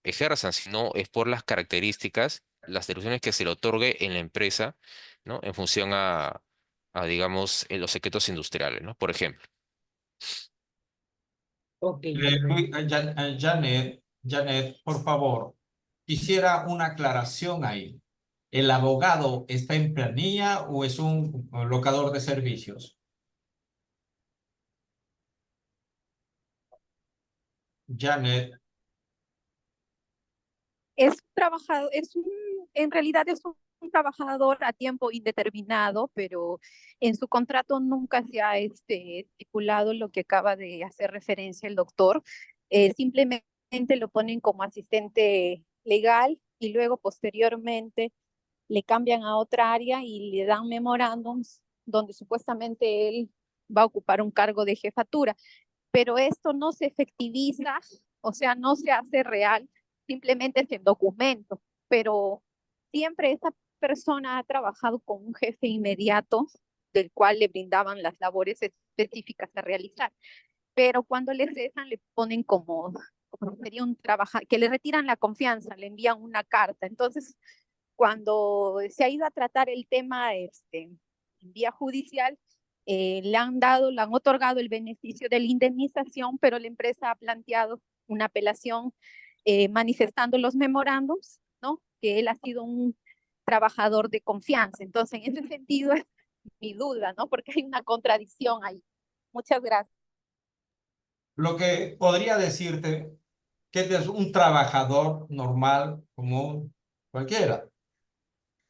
ejerzan, sino es por las características, las atribuciones que se le otorgue en la empresa, ¿no? En función digamos, los secretos industriales, ¿no? Por ejemplo. Ok, Janet, por favor, quisiera una aclaración ahí. ¿El abogado está en planilla o es un locador de servicios? Janet, Es trabajado, en realidad es un un trabajador a tiempo indeterminado, pero en su contrato nunca se ha estipulado lo que acaba de hacer referencia el doctor. Simplemente lo ponen como asistente legal y luego posteriormente le cambian a otra área y le dan memorándums donde supuestamente él va a ocupar un cargo de jefatura, pero esto no se efectiviza, o sea, no se hace real, simplemente es el documento, pero siempre esa persona ha trabajado con un jefe inmediato del cual le brindaban las labores específicas a realizar, pero cuando le cesan le ponen como sería un trabajador, que le retiran la confianza, le envían una carta. Entonces, cuando se ha ido a tratar el tema en vía judicial, le han otorgado el beneficio de la indemnización, pero la empresa ha planteado una apelación manifestando los memorándums, ¿no? Que él ha sido un trabajador de confianza. Entonces, en ese sentido es mi duda, ¿no? Porque hay una contradicción ahí. Muchas gracias. Lo que podría decirte que es un trabajador normal, común, cualquiera.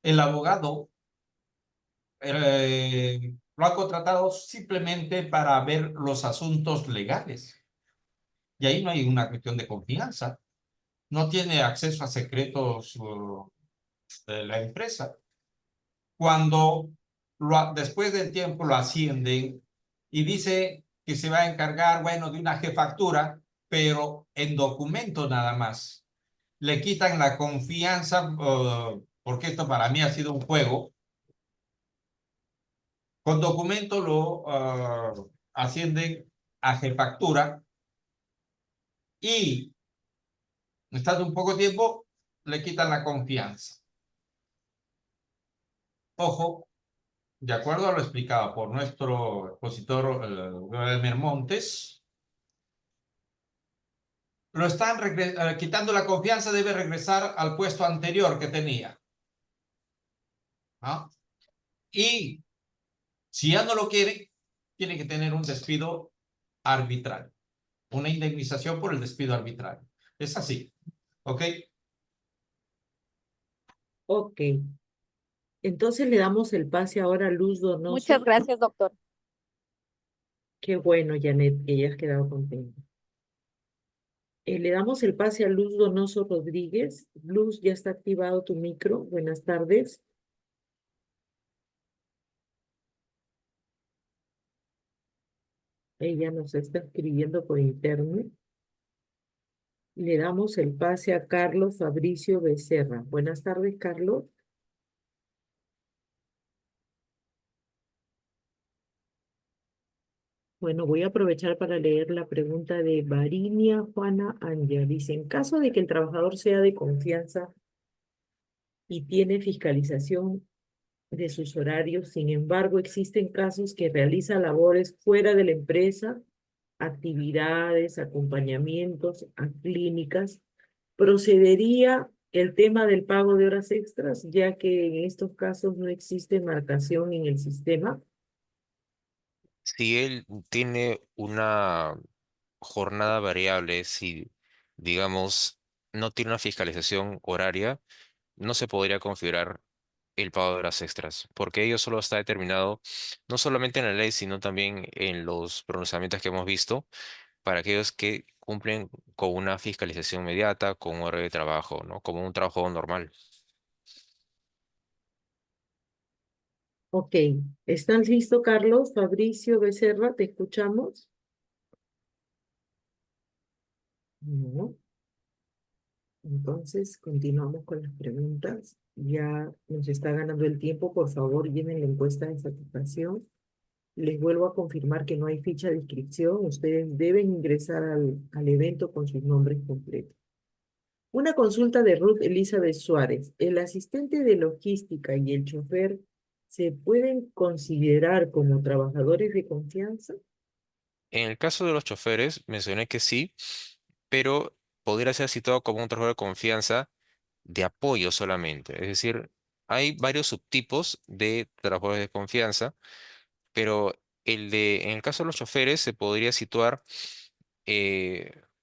El abogado lo ha contratado simplemente para ver los asuntos legales. Y ahí no hay una cuestión de confianza. No tiene acceso a secretos de la empresa. Cuando después del tiempo lo ascienden y dice que se va a encargar, bueno, de una jefatura, pero en documento nada más. Le quitan la confianza, porque esto para mí ha sido un juego. Con documento lo ascienden a jefatura y, estando un poco tiempo, le quitan la confianza. Ojo, de acuerdo a lo explicado por nuestro expositor Webmer Montes, lo están quitando la confianza, debe regresar al puesto anterior que tenía. ¿Ah? Y si ya no lo quiere, tiene que tener un despido arbitral, una indemnización por el despido arbitral. Es así, ¿ok? Ok. Entonces le damos el pase ahora a Luz Donoso. Muchas gracias, doctor. Qué bueno, Janet, que ya has quedado contenta. Le damos el pase a Luz Donoso Rodríguez. Luz, ya está activado tu micro. Buenas tardes. Ella nos está escribiendo por interno. Le damos el pase a Carlos Fabricio Becerra. Buenas tardes, Carlos. Bueno, voy a aprovechar para leer la pregunta de Varinia Juana Anja. Dice, en caso de que el trabajador sea de confianza y tiene fiscalización de sus horarios, sin embargo, existen casos que realiza labores fuera de la empresa, actividades, acompañamientos a clínicas, procedería el tema del pago de horas extras, ya que en estos casos no existe marcación en el sistema. Si él tiene una jornada variable, si, digamos, no tiene una fiscalización horaria, no se podría configurar el pago de horas extras, porque ello solo está determinado no solamente en la ley, sino también en los pronunciamientos que hemos visto para aquellos que cumplen con una fiscalización inmediata, con un horario de trabajo, ¿no? Como un trabajo normal. Ok, ¿están listos, Carlos? Fabricio Becerra, ¿te escuchamos? No. Entonces, continuamos con las preguntas. Ya nos está ganando el tiempo. Por favor, llenen la encuesta de satisfacción. Les vuelvo a confirmar que no hay ficha de inscripción. Ustedes deben ingresar al evento con sus nombres completos. Una consulta de Ruth Elizabeth Suárez. ¿El asistente de logística y el chofer se pueden considerar como trabajadores de confianza? En el caso de los choferes, mencioné que sí, pero podría ser situado como un trabajador de confianza de apoyo solamente. Es decir, hay varios subtipos de trabajadores de confianza, pero en el caso de los choferes se podría situar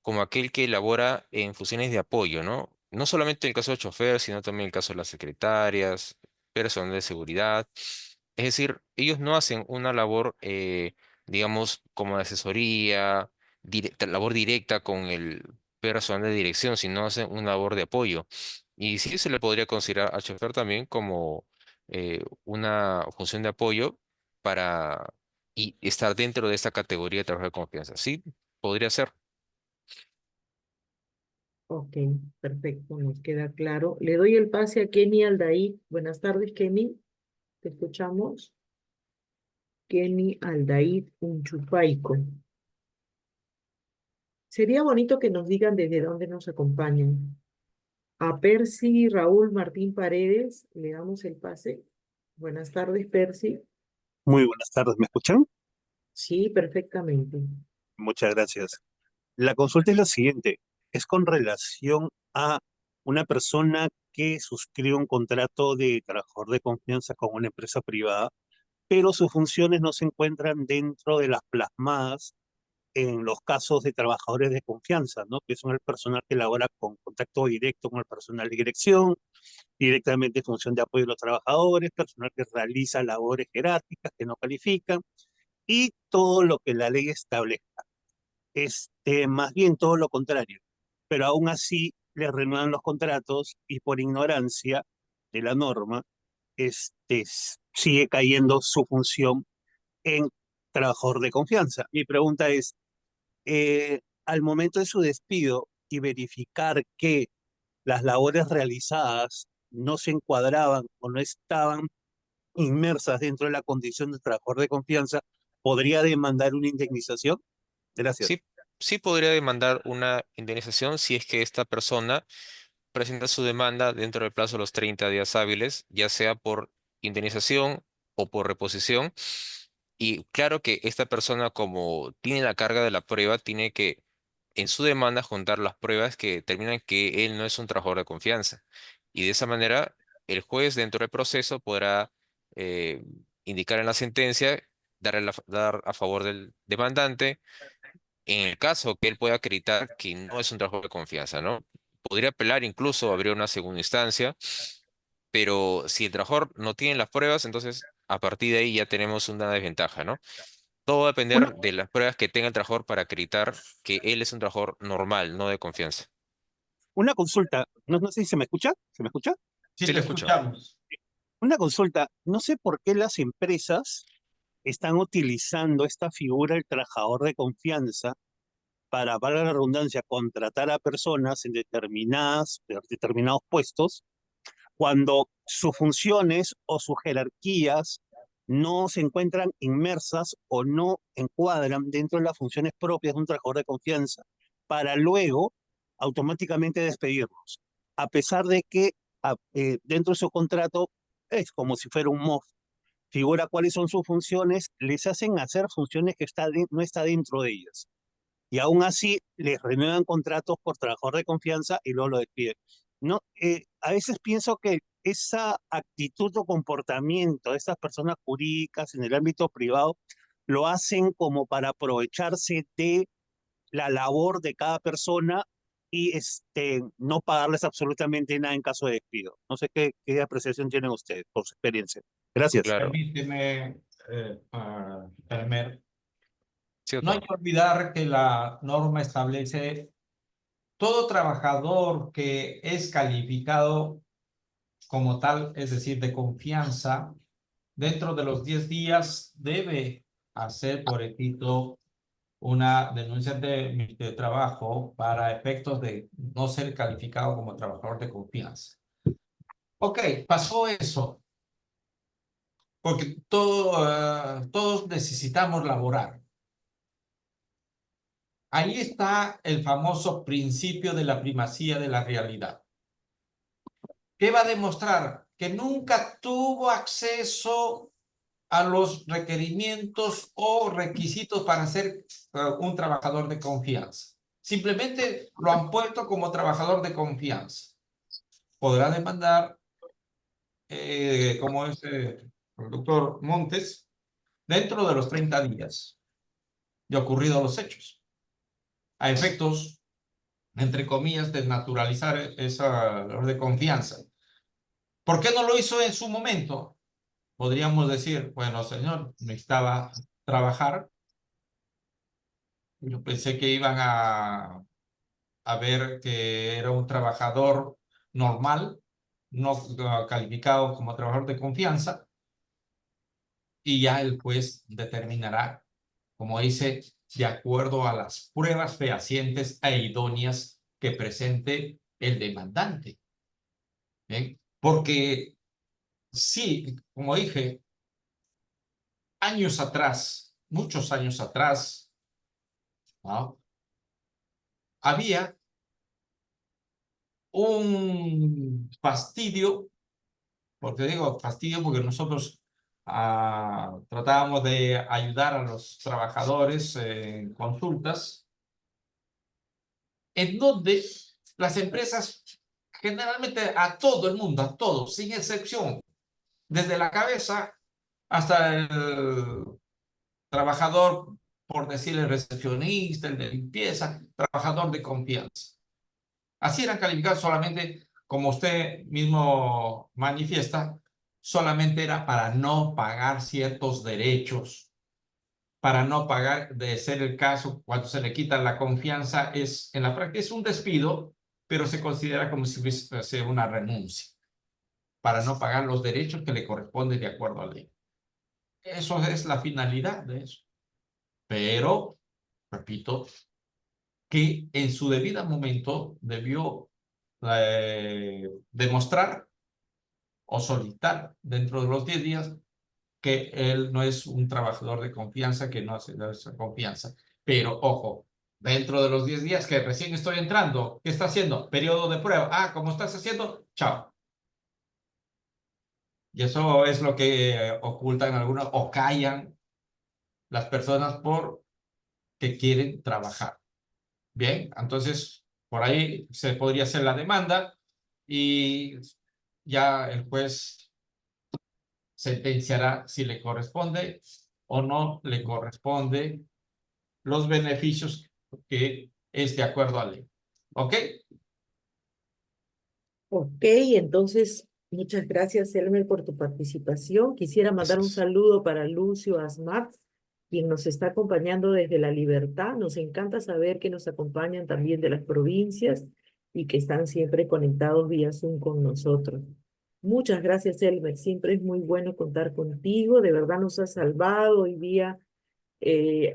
como aquel que elabora en funciones de apoyo, ¿no? No solamente en el caso del chofer, sino también en el caso de las secretarias, personal de seguridad. Es decir, ellos no hacen una labor, digamos, como de asesoría, labor directa con el personal de dirección, sino hacen una labor de apoyo. Y sí se le podría considerar al chofer también como una función de apoyo para y estar dentro de esta categoría de trabajo de confianza. Sí, podría ser. Ok, perfecto, nos queda claro. Le doy el pase a Kenny Aldair. Buenas tardes, Kenny. Te escuchamos. Kenny Aldair Unchupaico. Sería bonito que nos digan desde dónde nos acompañan. A Percy Raúl Martín Paredes, le damos el pase. Buenas tardes, Percy. Muy buenas tardes, ¿me escuchan? Sí, perfectamente. Muchas gracias. La consulta es la siguiente, es con relación a una persona que suscribe un contrato de trabajador de confianza con una empresa privada, pero sus funciones no se encuentran dentro de las plasmadas en los casos de trabajadores de confianza, ¿no? Que son el personal que labora con contacto directo con el personal de dirección, directamente en función de apoyo a los trabajadores, personal que realiza labores jerárquicas que no califican y todo lo que la ley establece. Más bien todo lo contrario, pero aún así le renuevan los contratos y por ignorancia de la norma, sigue cayendo su función en trabajador de confianza. Mi pregunta es, al momento de su despido y verificar que las labores realizadas no se encuadraban o no estaban inmersas dentro de la condición de trabajador de confianza, ¿podría demandar una indemnización? Gracias. Sí, sí podría demandar una indemnización si es que esta persona presenta su demanda dentro del plazo de los 30 días hábiles, ya sea por indemnización o por reposición. Y claro que esta persona, como tiene la carga de la prueba, tiene que en su demanda juntar las pruebas que determinan que él no es un trabajador de confianza. Y de esa manera, el juez dentro del proceso podrá eh, indicar en la sentencia, dar a favor del demandante en el caso que él pueda acreditar que no es un trabajo de confianza, ¿no? Podría apelar incluso, abrir una segunda instancia, pero si el trabajador no tiene las pruebas, entonces a partir de ahí ya tenemos una desventaja, ¿no? Todo va a Una, depender de las pruebas que tenga el trabajador para acreditar que él es un trabajador normal, no de confianza. una consulta, no sé si se me escucha, ¿se me escucha? Sí, Sí, te le escucho. escuchamos. Una consulta, no sé por qué las empresas están utilizando esta figura del trabajador de confianza para, valga la redundancia, contratar a personas en determinados puestos cuando sus funciones o sus jerarquías no se encuentran inmersas o no encuadran dentro de las funciones propias de un trabajador de confianza, para luego automáticamente despedirlos, a pesar de que dentro de su contrato es como si fuera un MOF, figura cuáles son sus funciones, les hacen hacer funciones que no está dentro de ellas. Y aún así les renuevan contratos por trabajador de confianza y luego lo despiden. No, a veces pienso que esa actitud o comportamiento de estas personas jurídicas en el ámbito privado lo hacen como para aprovecharse de la labor de cada persona y no pagarles absolutamente nada en caso de despido. No sé qué apreciación tienen ustedes por su experiencia. Gracias. Claro. Permíteme, Elmer. Sí, No hay doctor. que olvidar que la norma establece todo trabajador que es calificado como tal, es decir, de confianza, dentro de los 10 días debe hacer por escrito una denuncia de trabajo para efectos de no ser calificado como trabajador de confianza. Ok, pasó eso, porque todos necesitamos laborar. Ahí está el famoso principio de la primacía de la realidad. ¿Qué va a demostrar? Que nunca tuvo acceso a los requerimientos o requisitos para ser un trabajador de confianza. Simplemente lo han puesto como trabajador de confianza. Podrá demandar, como es el doctor Montes, dentro de los 30 días de ocurridos los hechos, a efectos, entre comillas, de naturalizar esa labor de confianza. ¿Por qué no lo hizo en su momento? Podríamos decir, bueno, señor, necesitaba trabajar. Yo pensé que iban a ver que era un trabajador normal, no calificado como trabajador de confianza, y ya el juez determinará, como dice, de acuerdo a las pruebas fehacientes e idóneas que presente el demandante. ¿Bien? Porque sí, como dije, años atrás, muchos años atrás, ¿no?, había un fastidio, porque digo fastidio porque nosotros tratábamos de ayudar a los trabajadores en consultas, en donde las empresas, generalmente a todo el mundo, a todos, sin excepción, desde la cabeza hasta el trabajador, por decirle recepcionista, el de limpieza, trabajador de confianza. Así eran calificados solamente, como usted mismo manifiesta, solamente era para no pagar ciertos derechos, para no pagar, de ser el caso, cuando se le quita la confianza, en la práctica es un despido, pero se considera como si fuese una renuncia, para no pagar los derechos que le corresponden de acuerdo a la ley. Eso es la finalidad de eso. Pero, repito, que en su debido momento debió demostrar o solicitar dentro de los 10 días que él no es un trabajador de confianza, que no hace esa confianza. Pero, ojo, dentro de los 10 días que recién estoy entrando, ¿qué está haciendo? Periodo de prueba. Ah, ¿cómo estás haciendo? Chao. Y eso es lo que ocultan algunos o callan las personas porque quieren trabajar. Bien, entonces por ahí se podría hacer la demanda y ya el juez sentenciará si le corresponde o no le corresponde los beneficios que es de acuerdo a la ley. ¿Ok? Ok, entonces, muchas gracias, Elmer, por tu participación. Quisiera mandar un saludo para Lucio Asmat, quien nos está acompañando desde La Libertad. Nos encanta saber que nos acompañan también de las provincias y que están siempre conectados vía Zoom con nosotros. Muchas gracias, Elmer. Siempre es muy bueno contar contigo. De verdad nos has salvado hoy día.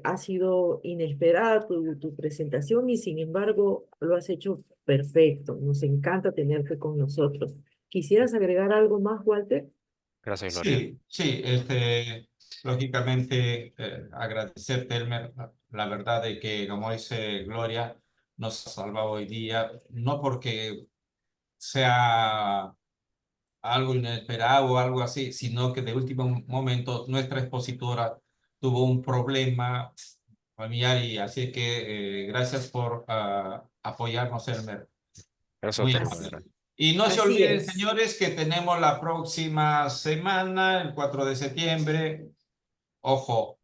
Ha sido inesperada tu presentación y sin embargo lo has hecho perfecto. Nos encanta tenerte con nosotros. ¿Quisieras agregar algo más, Walter? Gracias, Gloria. Sí, lógicamente agradecerte, Elmer, la verdad de que, como dice Gloria, nos ha salvado hoy día, no porque sea algo inesperado o algo así, sino que de último momento nuestra expositora tuvo un problema familiar y así que gracias por apoyarnos, Elmer. Gracias a usted, Gloria. Y no se Así olviden, es. señores, que tenemos la próxima semana, el 4 de septiembre. Ojo,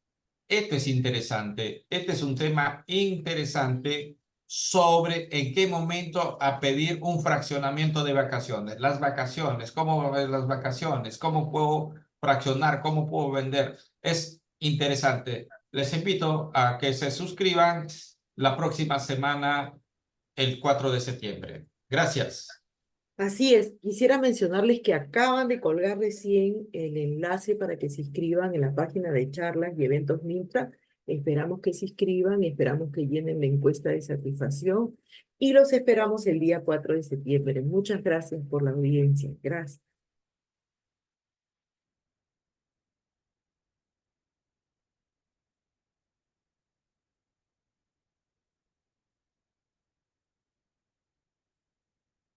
este es interesante. Este es un tema interesante sobre en qué momento a pedir un fraccionamiento de vacaciones. Las vacaciones, cómo ver las vacaciones, cómo puedo fraccionar, cómo puedo vender. Es interesante. Les invito a que se suscriban la próxima semana, el 4 de septiembre. Gracias. Así es, quisiera mencionarles que acaban de colgar recién el enlace para que se inscriban en la página de charlas y eventos MINTA. Esperamos que se inscriban, esperamos que llenen la encuesta de satisfacción y los esperamos el día 4 de septiembre. Muchas gracias por la audiencia. Gracias.